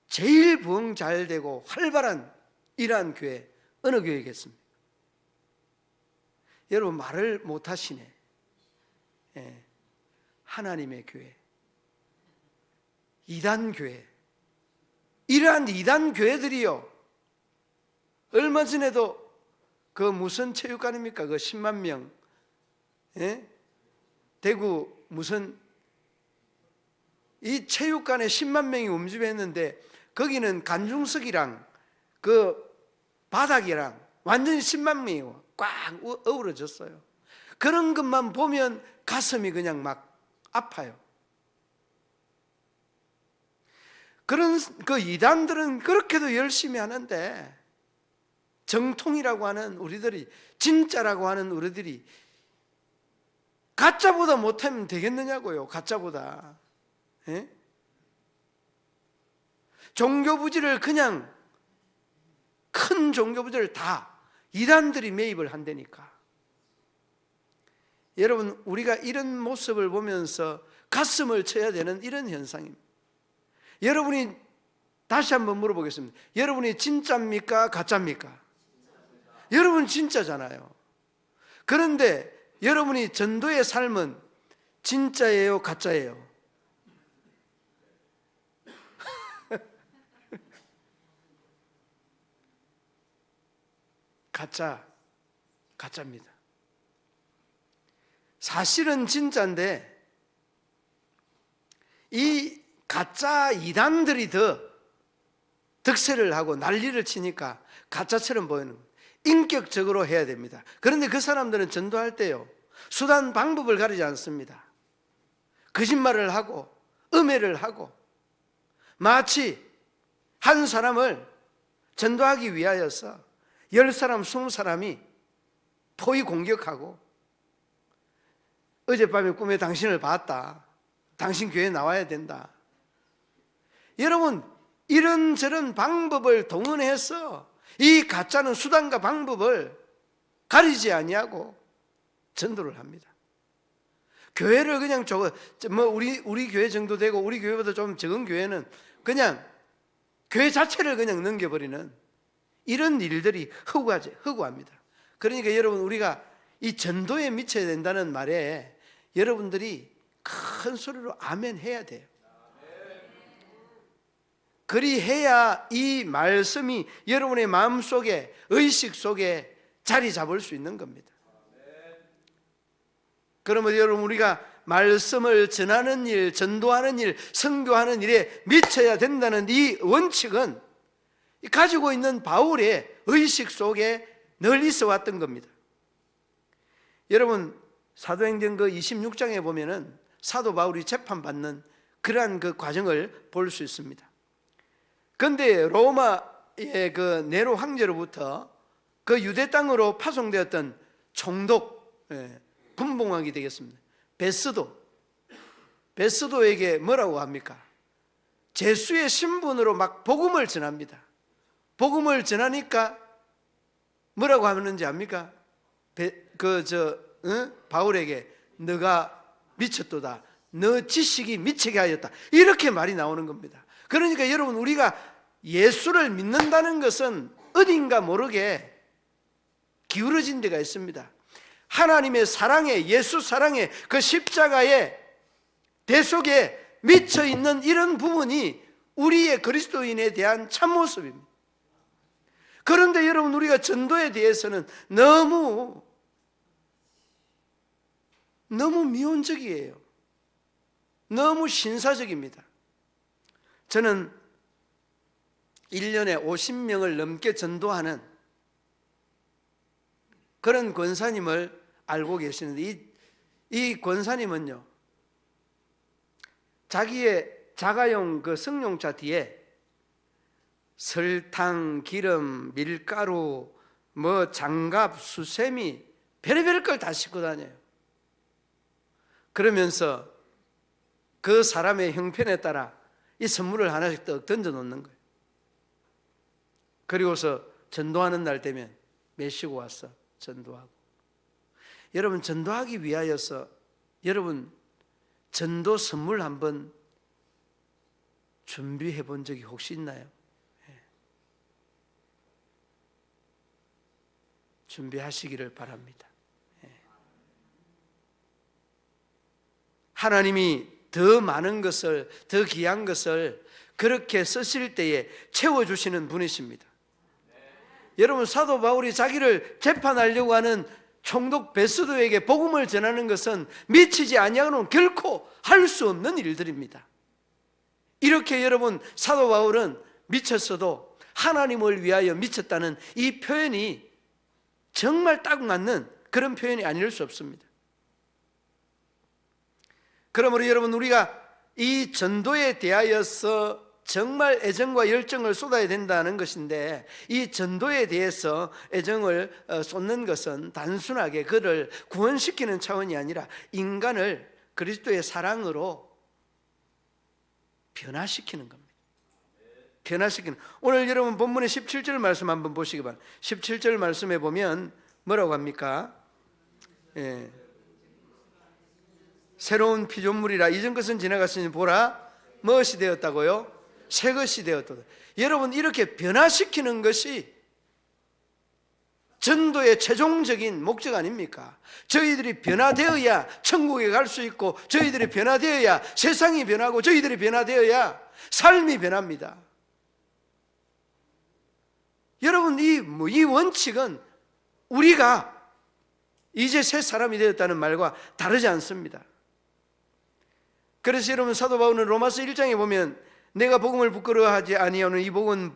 제일 부흥 잘 되고 활발한 이러한 교회, 어느 교회겠습니까? 여러분, 말을 못하시네. 하나님의 교회, 이단교회. 이러한 이단교회들이요, 얼마 전에도 그 무슨 체육관입니까? 그 10만 명, 대구 무슨 이 체육관에 10만 명이 움집했는데 거기는 간중석이랑 그 바닥이랑 완전히 10만 명이 꽉 어우러졌어요. 그런 것만 보면 가슴이 그냥 막 아파요. 그런 그 이단들은 그렇게도 열심히 하는데, 정통이라고 하는 우리들이, 진짜라고 하는 우리들이 가짜보다 못하면 되겠느냐고요. 가짜보다. 종교부지를, 그냥 큰 종교부지를 다 이단들이 매입을 한다니까. 여러분, 우리가 이런 모습을 보면서 가슴을 쳐야 되는 이런 현상입니다. 여러분이, 다시 한번 물어보겠습니다. 여러분이 진짜입니까? 가짜입니까? 여러분 진짜잖아요. 그런데 여러분이 전도의 삶은 진짜예요? 가짜예요? 가짜입니다. 사실은 진짜인데 이 가짜 이단들이 더 득세를 하고 난리를 치니까 가짜처럼 보이는 거예요. 인격적으로 해야 됩니다. 그런데 그 사람들은 전도할 때요, 수단 방법을 가리지 않습니다. 거짓말을 하고 음해를 하고 마치 한 사람을 전도하기 위하여서 10사람, 20사람이 포위 공격하고 어젯밤에 꿈에 당신을 봤다. 당신 교회에 나와야 된다. 여러분, 이런저런 방법을 동원해서 이 가짜는 수단과 방법을 가리지 아니하고 전도를 합니다. 교회를 그냥 우리 교회 정도 되고 우리 교회보다 좀 적은 교회는 그냥 교회 자체를 그냥 넘겨버리는 이런 일들이 허구합니다. 그러니까 여러분, 우리가 이 전도에 미쳐야 된다는 말에 여러분들이 큰 소리로 아멘 해야 돼요. 그리해야 이 말씀이 여러분의 마음속에, 의식 속에 자리 잡을 수 있는 겁니다. 그러면 여러분, 우리가 말씀을 전하는 일, 전도하는 일, 선교하는 일에 미쳐야 된다는 이 원칙은 가지고 있는 바울의 의식 속에 늘 있어 왔던 겁니다. 여러분, 사도행전 그 26장에 보면은 사도 바울이 재판받는 그러한 그 과정을 볼 수 있습니다. 그런데 로마의 그 네로 황제로부터 그 유대 땅으로 파송되었던 총독, 분봉왕이 되겠습니다. 베스도에게 뭐라고 합니까? 제수의 신분으로 막 복음을 전합니다. 복음을 전하니까 뭐라고 하는지 압니까? 바울에게 너가 미쳤도다. 너 지식이 미치게 하였다. 이렇게 말이 나오는 겁니다. 그러니까 여러분, 우리가 예수를 믿는다는 것은 어딘가 모르게 기울어진 데가 있습니다. 하나님의 사랑에, 예수 사랑에, 그 십자가의 대속에 미쳐 있는 이런 부분이 우리의 그리스도인에 대한 참모습입니다. 그런데 여러분, 우리가 전도에 대해서는 너무 미온적이에요. 너무 신사적입니다. 저는 1년에 50명을 넘게 전도하는 그런 권사님을 알고 계시는데, 이 권사님은요, 자기의 자가용 그 승용차 뒤에 설탕, 기름, 밀가루, 장갑, 수세미, 별의별 걸 다 싣고 다녀요. 그러면서 그 사람의 형편에 따라 이 선물을 하나씩 떡 던져 놓는 거예요. 그리고서 전도하는 날 되면 메시고 와서 전도하고. 여러분, 전도하기 위하여서 여러분 전도 선물 한번 준비해 본 적이 혹시 있나요? 준비하시기를 바랍니다. 하나님이 더 많은 것을, 더 귀한 것을 그렇게 쓰실 때에 채워주시는 분이십니다. 여러분, 사도 바울이 자기를 재판하려고 하는 총독 베스도에게 복음을 전하는 것은 미치지 아니하고는 결코 할 수 없는 일들입니다. 이렇게 여러분, 사도 바울은 미쳤어도 하나님을 위하여 미쳤다는 이 표현이 정말 딱 맞는 그런 표현이 아닐 수 없습니다. 그러므로 여러분, 우리가 이 전도에 대하여서 정말 애정과 열정을 쏟아야 된다는 것인데, 이 전도에 대해서 애정을 쏟는 것은 단순하게 그를 구원시키는 차원이 아니라 인간을 그리스도의 사랑으로 변화시키는 겁니다. 변화시키는. 오늘 여러분 본문의 17절 말씀 한번 보시기 바랍니다. 17절 말씀에 보면 뭐라고 합니까? 새로운 피조물이라 이전 것은 지나갔으니 보라 무엇이 되었다고요? 새 것이 되었다. 여러분, 이렇게 변화시키는 것이 전도의 최종적인 목적 아닙니까? 저희들이 변화되어야 천국에 갈 수 있고, 저희들이 변화되어야 세상이 변하고, 저희들이 변화되어야 삶이 변합니다. 여러분, 이 원칙은 우리가 이제 새 사람이 되었다는 말과 다르지 않습니다. 그래서 여러분, 사도 바울은 로마서 1장에 보면 내가 복음을 부끄러워하지 아니하는 이 복은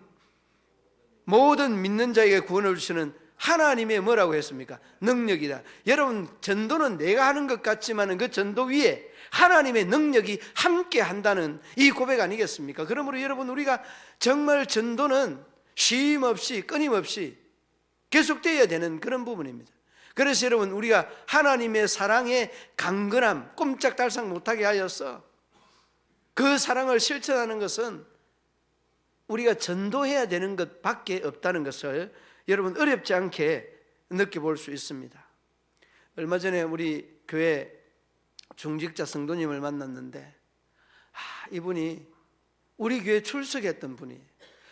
모든 믿는 자에게 구원을 주시는 하나님의 뭐라고 했습니까? 능력이다. 여러분, 전도는 내가 하는 것 같지만 그 전도 위에 하나님의 능력이 함께 한다는 이 고백 아니겠습니까? 그러므로 여러분, 우리가 정말 전도는 쉼 없이 끊임없이 계속되어야 되는 그런 부분입니다. 그래서 여러분, 우리가 하나님의 사랑의 강건함 꼼짝달싹 못하게 하여서 그 사랑을 실천하는 것은 우리가 전도해야 되는 것밖에 없다는 것을 여러분 어렵지 않게 느껴볼 수 있습니다. 얼마 전에 우리 교회 중직자 성도님을 만났는데 이분이 우리 교회 출석했던 분이에요.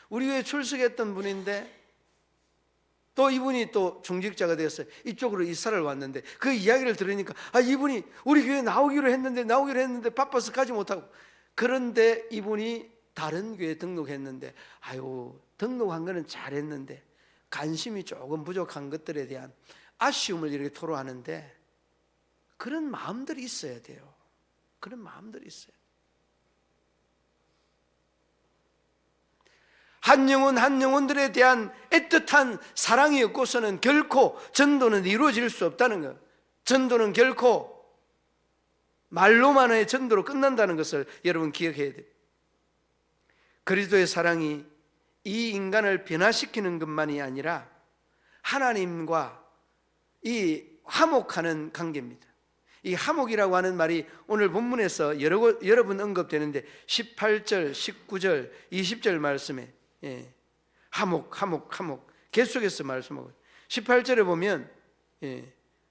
우리 교회 출석했던 분인데 또 이분이 또 중직자가 되어서 이쪽으로 이사를 왔는데 그 이야기를 들으니까 이분이 우리 교회 나오기로 했는데 바빠서 가지 못하고, 그런데 이분이 다른 교회에 등록했는데 등록한 거는 잘했는데 관심이 조금 부족한 것들에 대한 아쉬움을 이렇게 토로하는데, 그런 마음들이 있어야 돼요. 그런 마음들이 있어요. 한 영혼들에 대한 애틋한 사랑이 없고서는 결코 전도는 이루어질 수 없다는 것, 전도는 결코 말로만의 전도로 끝난다는 것을 여러분 기억해야 돼요. 그리스도의 사랑이 이 인간을 변화시키는 것만이 아니라 하나님과 이 화목하는 관계입니다. 이 화목이라고 하는 말이 오늘 본문에서 여러 번 언급되는데 18절, 19절, 20절 말씀에 화목 계속해서 말씀하고, 18절에 보면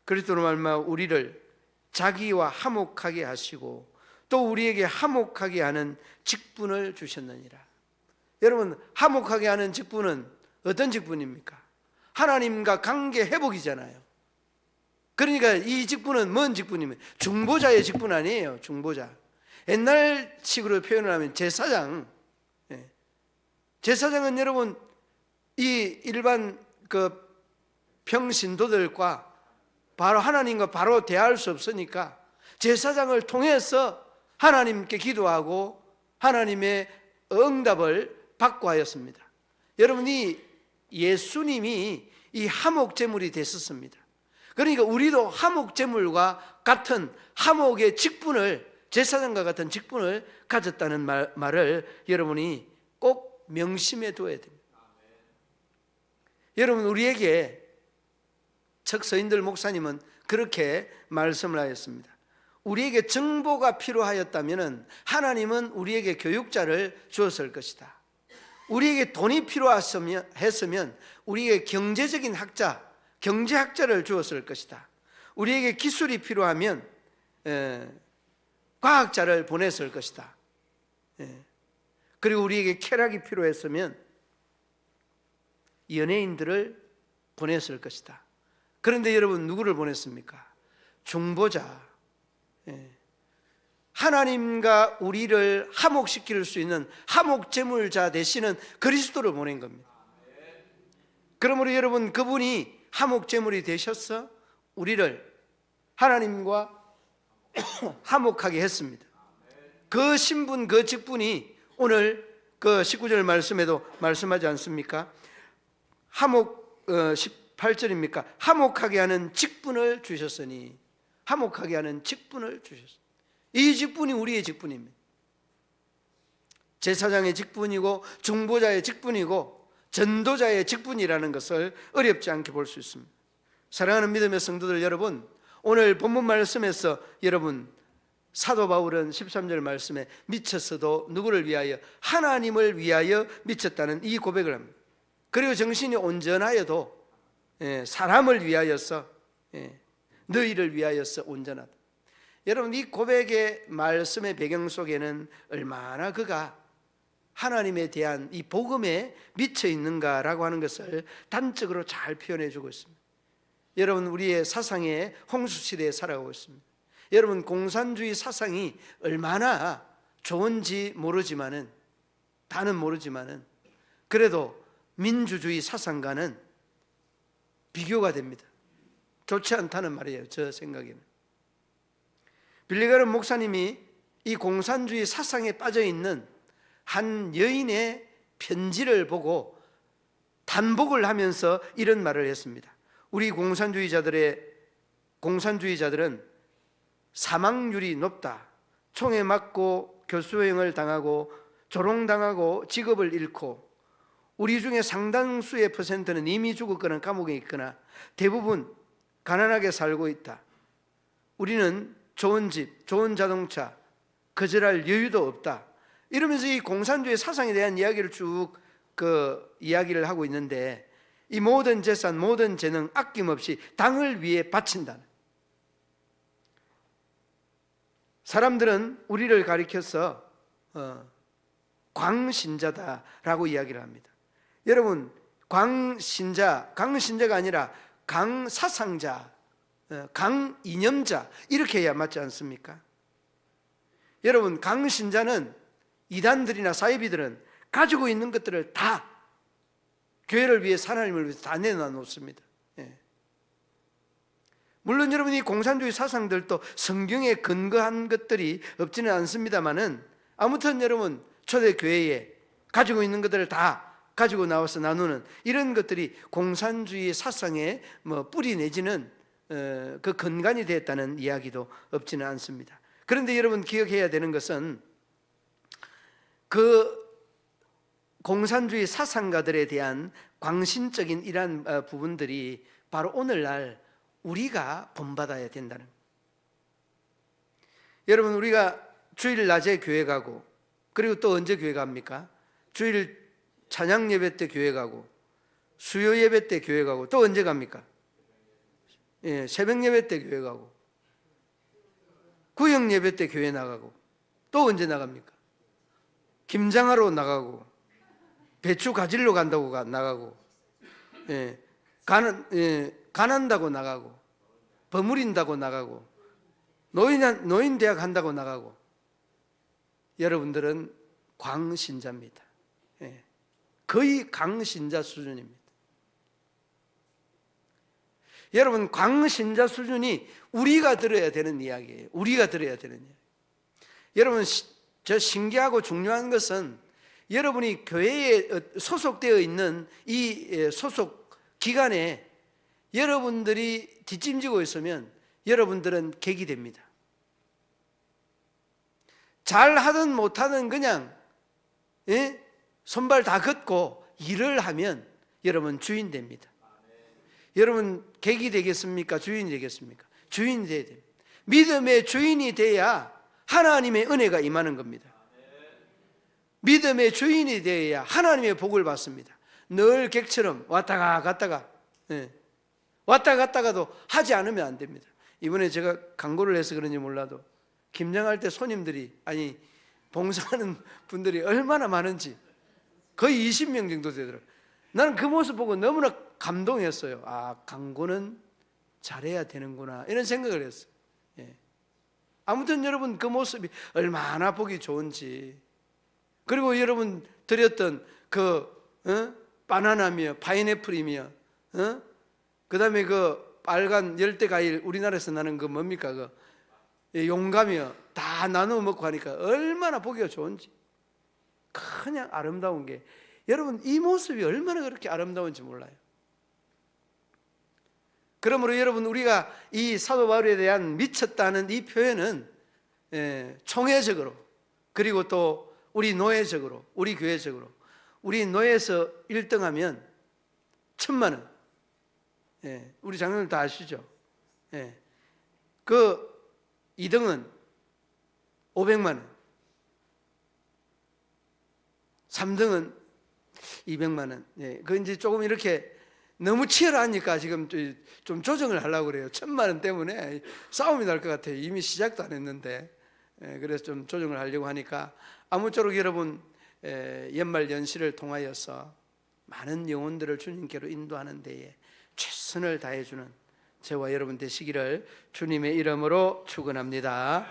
그리스도로 말미암아 우리를 자기와 화목하게 하시고 또 우리에게 화목하게 하는 직분을 주셨느니라. 여러분, 화목하게 하는 직분은 어떤 직분입니까? 하나님과 관계 회복이잖아요. 그러니까 이 직분은 뭔 직분이면 중보자의 직분 아니에요. 중보자. 옛날식으로 표현을 하면 제사장. 제사장은 여러분 이 일반 그 평신도들과 바로 하나님과 바로 대화할 수 없으니까 제사장을 통해서 하나님께 기도하고 하나님의 응답을 받고 하였습니다. 여러분이 예수님이 이 화목제물이 됐었습니다. 그러니까 우리도 화목제물과 같은 화목의 직분을, 제사장과 같은 직분을 가졌다는 말을 여러분이 꼭 명심해 둬야 됩니다. 여러분, 우리에게 척서인들 목사님은 그렇게 말씀을 하였습니다. 우리에게 정보가 필요하였다면 하나님은 우리에게 교육자를 주었을 것이다. 우리에게 돈이 필요했으면 우리에게 경제적인 학자, 경제학자를 주었을 것이다. 우리에게 기술이 필요하면 과학자를 보냈을 것이다. 그리고 우리에게 쾌락이 필요했으면 연예인들을 보냈을 것이다. 그런데 여러분, 누구를 보냈습니까? 중보자. 하나님과 우리를 화목시킬 수 있는 화목제물자 되시는 그리스도를 보낸 겁니다. 그러므로 여러분, 그분이 화목제물이 되셔서 우리를 하나님과 화목하게 했습니다. 그 신분, 그 직분이 오늘 그 19절 말씀에도 말씀하지 않습니까? 18절입니까? 화목하게 하는 직분을 주셨으니, 화목하게 하는 직분을 주셨습니다. 이 직분이 우리의 직분입니다. 제사장의 직분이고 중보자의 직분이고 전도자의 직분이라는 것을 어렵지 않게 볼 수 있습니다. 사랑하는 믿음의 성도들 여러분, 오늘 본문 말씀에서 여러분 사도 바울은 13절 말씀에 미쳤어도 누구를 위하여? 하나님을 위하여 미쳤다는 이 고백을 합니다. 그리고 정신이 온전하여도 사람을 위하여서, 너희를 위하여서 온전하다. 여러분, 이 고백의 말씀의 배경 속에는 얼마나 그가 하나님에 대한 이 복음에 미쳐 있는가라고 하는 것을 단적으로 잘 표현해 주고 있습니다. 여러분, 우리의 사상의 홍수시대에 살아가고 있습니다. 여러분, 공산주의 사상이 얼마나 좋은지 모르지만은, 다는 모르지만은 그래도 민주주의 사상과는 비교가 됩니다. 좋지 않다는 말이에요, 저 생각에는. 빌리가름 목사님이 이 공산주의 사상에 빠져 있는 한 여인의 편지를 보고 반복을 하면서 이런 말을 했습니다. 우리 공산주의자들은 사망률이 높다. 총에 맞고 교수형을 당하고 조롱당하고 직업을 잃고, 우리 중에 상당수의 퍼센트는 이미 죽었거나 감옥에 있거나 대부분 가난하게 살고 있다. 우리는 좋은 집, 좋은 자동차, 거절할 여유도 없다. 이러면서 이 공산주의 사상에 대한 이야기를 쭉 이야기를 하고 있는데, 이 모든 재산, 모든 재능 아낌없이 당을 위해 바친다. 사람들은 우리를 가리켜서 광신자다라고 이야기를 합니다. 여러분, 강신자가 아니라 강사상자, 강이념자 이렇게 해야 맞지 않습니까? 여러분, 강신자는 이단들이나 사이비들은 가지고 있는 것들을 다 교회를 위해서, 하나님을 위해서 다 내놔 놓습니다. 물론 여러분이 공산주의 사상들도 성경에 근거한 것들이 없지는 않습니다만은, 아무튼 여러분 초대교회에 가지고 있는 것들을 다 가지고 나와서 나누는 이런 것들이 공산주의 사상의 뿌리 내지는 그 근간이 되었다는 이야기도 없지는 않습니다. 그런데 여러분 기억해야 되는 것은, 그 공산주의 사상가들에 대한 광신적인 이러한 부분들이 바로 오늘날 우리가 본받아야 된다는 거예요. 여러분, 우리가 주일 낮에 교회 가고, 그리고 또 언제 교회 갑니까? 주일 찬양 예배 때 교회 가고, 수요 예배 때 교회 가고, 또 언제 갑니까? 새벽 예배 때 교회 가고, 구역 예배 때 교회 나가고, 또 언제 나갑니까? 김장하러 나가고, 배추 가지러 간다고 나가고, 가난다고 나가고, 버무린다고 나가고, 노인 대학 한다고 나가고. 여러분들은 광신자입니다. 거의 강신자 수준입니다. 여러분, 광신자 수준이 우리가 들어야 되는 이야기예요. 우리가 들어야 되는 이야기. 여러분, 저 신기하고 중요한 것은, 여러분이 교회에 소속되어 있는 이 소속 기관에 여러분들이 뒷짐지고 있으면 여러분들은 객이 됩니다. 잘하든 못하든 그냥 손발 다 걷고 일을 하면 여러분 주인 됩니다. 여러분 객이 되겠습니까? 주인이 되겠습니까? 주인이 돼야 됩니다. 믿음의 주인이 돼야 하나님의 은혜가 임하는 겁니다. 믿음의 주인이 되어야 하나님의 복을 받습니다. 늘 객처럼 왔다가 갔다가, 왔다 갔다가도 하지 않으면 안 됩니다. 이번에 제가 광고를 해서 그런지 몰라도 김장할 때 손님들이, 아니 봉사하는 분들이 얼마나 많은지 거의 20명 정도 되더라고요. 나는 그 모습 보고 너무나 감동했어요. 아, 광고는 잘해야 되는구나, 이런 생각을 했어요. 아무튼 여러분 그 모습이 얼마나 보기 좋은지, 그리고 여러분 드렸던 바나나며 파인애플이며, 그 다음에 그 빨간 열대과일, 우리나라에서 나는 그 뭡니까, 용가며 다 나눠 먹고 하니까 얼마나 보기가 좋은지, 그냥 아름다운 게, 여러분 이 모습이 얼마나 그렇게 아름다운지 몰라요. 그러므로 여러분, 우리가 이 사도 바울에 대한 미쳤다는 이 표현은 총회적으로, 그리고 또 우리 노예적으로, 우리 교회적으로, 우리 노예에서 1등하면 1,000만 원, 우리 장로님 다 아시죠? 그 2등은 500만 원, 3등은 200만 원. 그 이제 조금 이렇게 너무 치열하니까 지금 좀 조정을 하려고 그래요. 1,000만 원 때문에 싸움이 날 것 같아요. 이미 시작도 안 했는데. 그래서 좀 조정을 하려고 하니까, 아무쪼록 여러분 연말 연시를 통하여서 많은 영혼들을 주님께로 인도하는 데에 최선을 다해주는 저와 여러분 되시기를 주님의 이름으로 축원합니다.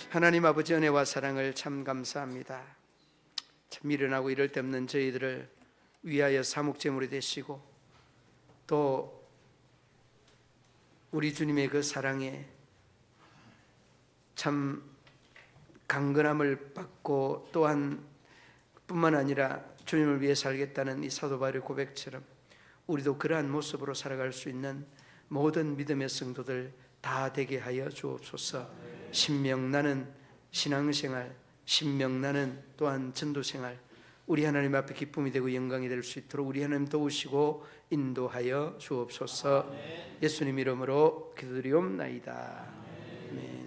하나님 아버지 은혜와 사랑을 참 감사합니다. 참 미련하고 이럴 데 없는 저희들을 위하여 사목제물이 되시고, 또 우리 주님의 그 사랑에 참 강건함을 받고, 또한 뿐만 아니라 주님을 위해 살겠다는 이 사도 바울의 고백처럼 우리도 그러한 모습으로 살아갈 수 있는 모든 믿음의 성도들 다 되게 하여 주옵소서. 신명나는 신앙생활, 신명나는 또한 전도생활, 우리 하나님 앞에 기쁨이 되고 영광이 될 수 있도록 우리 하나님 도우시고 인도하여 주옵소서. 예수님 이름으로 기도드리옵나이다. 아멘.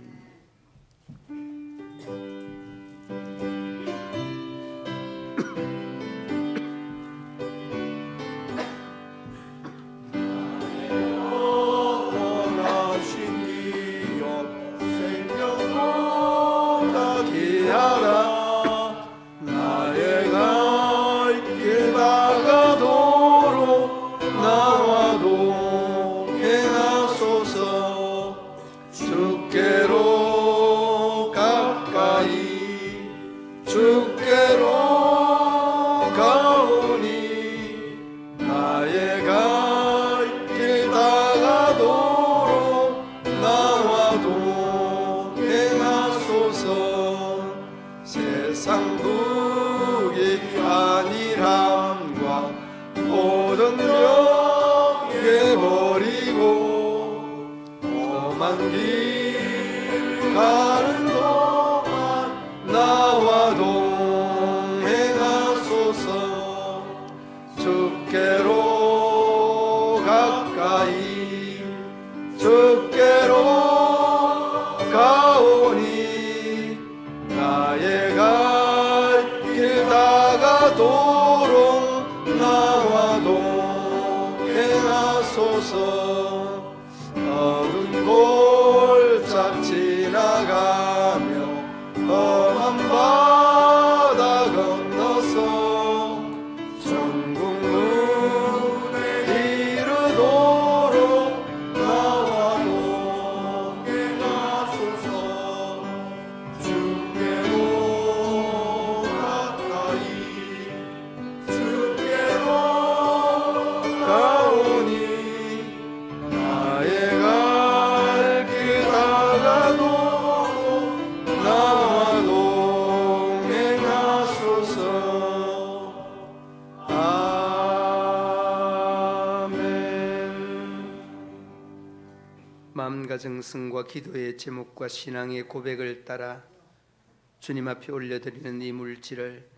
어두운 골짝 지나가며 험한 바다 건너서 천국 문에 이르도록 나와 동행하소서. 주께로 가까이 주께로 가오니 마음과 정성과 기도의 제목과 신앙의 고백을 따라 주님 앞에 올려드리는 이 물질을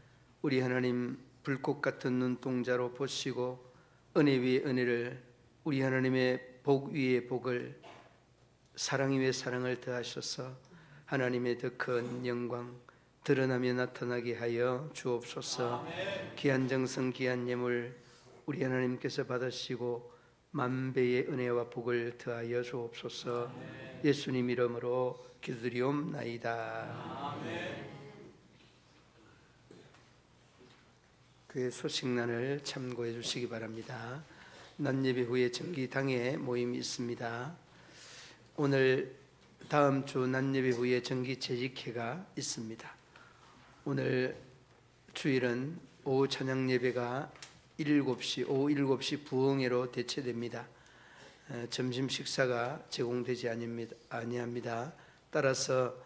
우리 하나님 불꽃 같은 눈동자로 보시고 은혜 위에 은혜를, 우리 하나님의 복 위에 복을, 사랑 위에 사랑을 더하셔서 하나님의 더 큰 영광 드러나며 나타나게 하여 주옵소서. 귀한 정성 귀한 예물 우리 하나님께서 받으시고 만배의 은혜와 복을 더하여 주옵소서. 예수님 이름으로 기도드리옵나이다. 교회 소식란을 참고해 주시기 바랍니다. 낮예배 후에 정기당회 모임이 있습니다. 오늘 다음 주 낮예배 후에 정기 재직회가 있습니다. 오늘 주일은 오후 찬양 예배가 오후 7시 부흥회로 대체됩니다. 점심 식사가 제공되지 아니합니다. 따라서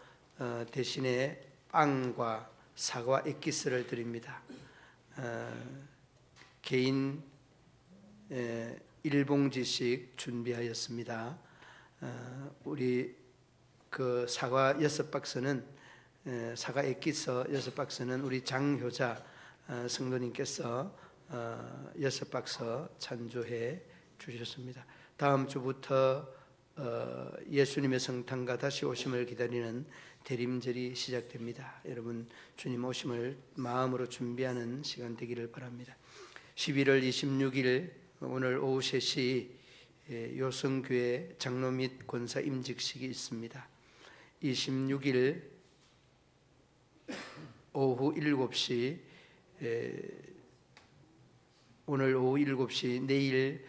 대신에 빵과 사과 액기스를 드립니다. 개인 1봉지씩 준비하였습니다. 우리 그 사과 6박스는 사과 액기스 6박스는 우리 장효자 성도님께서 6박스 찬조해 주셨습니다. 다음 주부터 예수님의 성탄과 다시 오심을 기다리는 대림절이 시작됩니다. 여러분 주님 오심을 마음으로 준비하는 시간 되기를 바랍니다. 11월 26일 오늘 오후 3시 요성교회 장로 및 권사 임직식이 있습니다. 26일 오후 7시 오늘 오후 7시 내일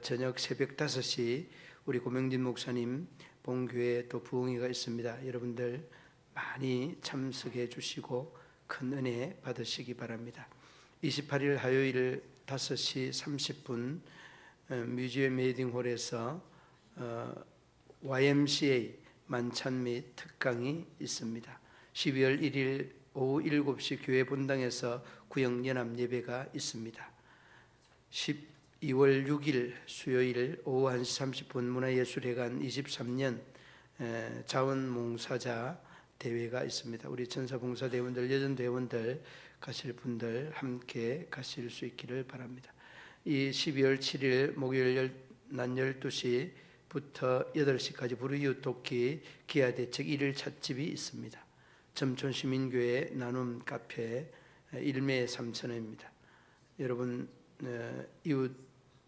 저녁 새벽 5시 우리 고명진 목사님 본교회 또 부흥회가 있습니다. 여러분들 많이 참석해 주시고 큰 은혜 받으시기 바랍니다. 28일 화요일 5시 30분 뮤지엄 웨딩홀에서 YMCA 만찬 및 특강이 있습니다. 12월 1일 오후 7시 교회 본당에서 구역 연합 예배가 있습니다. 2월 6일 수요일 오후 1시 30분 문화예술회관 23년 자원봉사자 대회가 있습니다. 우리 천사봉사대원들, 여전대원들 가실 분들 함께 가실 수 있기를 바랍니다. 이 12월 7일 목요일 낮 12시부터 8시까지 불의이웃 돕기 기아대책 1일 찻집이 있습니다. 점촌시민교회 나눔 카페 1매 3,000원입니다. 여러분 이웃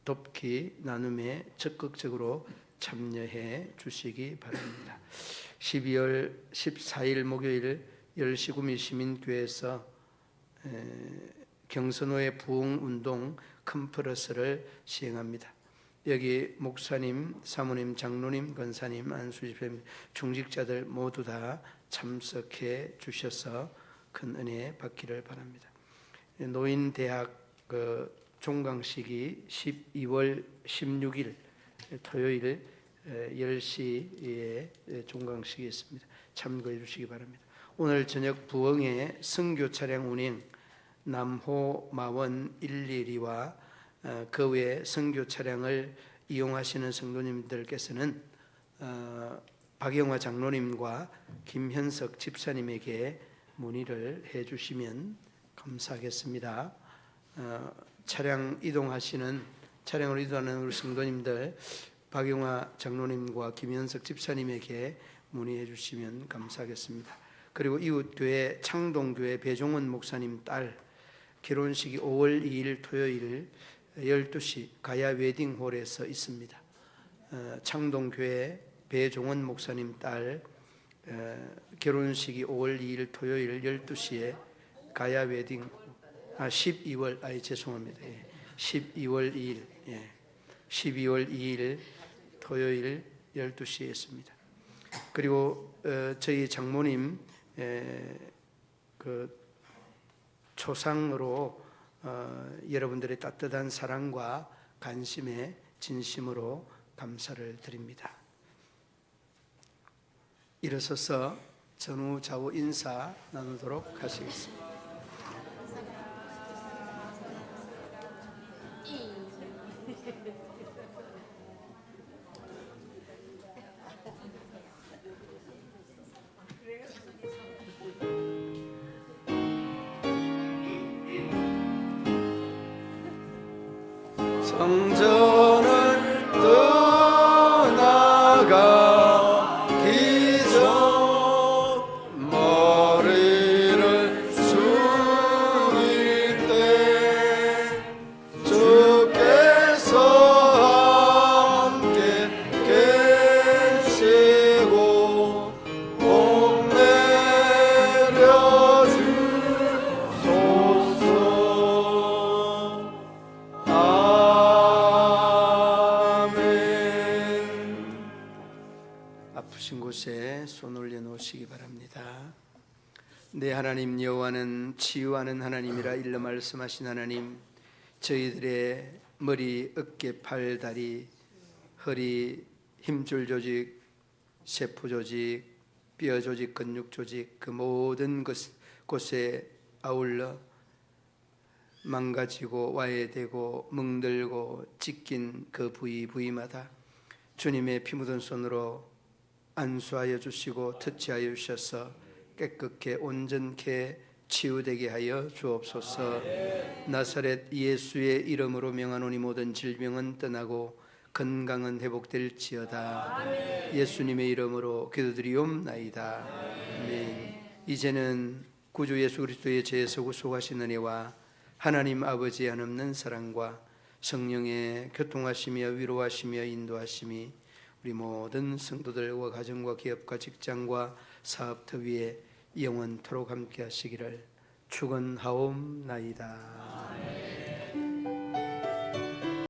돕기 나눔에 적극적으로 참여해 주시기 바랍니다. 12월 14일 목요일 10시 구미시민교회에서 경선호의 부흥운동 컨퍼런스를 시행합니다. 여기 목사님, 사모님, 장로님, 권사님, 안수집회 중직자들 모두 다 참석해 주셔서 큰 은혜 받기를 바랍니다. 노인대학 종강식이 12월 16일 토요일 10시에 종강식이 있습니다. 참고해 주시기 바랍니다. 오늘 저녁 부흥의 선교 차량 운행 남호 마원 112와 그 외 선교 차량을 이용하시는 성도님들께서는 박영화 장로님과 김현석 집사님에게 문의를 해 주시면 감사하겠습니다. 차량으로 이동하는 우리 성도님들 박영화 장로님과 김현석 집사님에게 문의해 주시면 감사하겠습니다. 그리고 이웃교회 창동교회 배종원 목사님 딸 결혼식이 5월 2일 토요일 12시 가야 웨딩홀에서 있습니다. 창동교회 배종원 목사님 딸 결혼식이 5월 2일 토요일 12시에 가야 웨딩 12월 죄송합니다. 12월 2일 12월 2일 토요일 12시에 있습니다. 그리고 저희 장모님 그 초상으로 여러분들의 따뜻한 사랑과 관심에 진심으로 감사를 드립니다. 일어서서 전후 좌우 인사 나누도록 하시겠습니다. 성전을 떠나가기 전 머리를 숙일 때 주께서 함께 계시고 복 내려 주소서. 아프신 곳에 손 올려놓으시기 바랍니다. 내 하나님 여호와는 치유하는 하나님이라 일러 말씀하신 하나님, 저희들의 머리, 어깨, 팔, 다리, 허리, 힘줄 조직, 세포 조직, 뼈 조직, 근육 조직 그 모든 곳에 아울러 망가지고 와해되고 멍들고 찢긴 그 부위마다 주님의 피 묻은 손으로 안수하여 주시고 터치하여 주셔서 깨끗게 온전케 치유되게 하여 주옵소서. 나사렛 예수의 이름으로 명하노니 모든 질병은 떠나고 건강은 회복될지어다. 예수님의 이름으로 기도드리옵나이다. 아멘. 이제는 구주 예수 그리스도의 죄에서 구속하신 은혜와 하나님 아버지의 한없는 사랑과 성령의 교통하시며 위로하시며 인도하심이 우리 모든 성도들과 가정과 기업과 직장과 사업터 위에 영원토록 함께 하시기를 축원하옵나이다.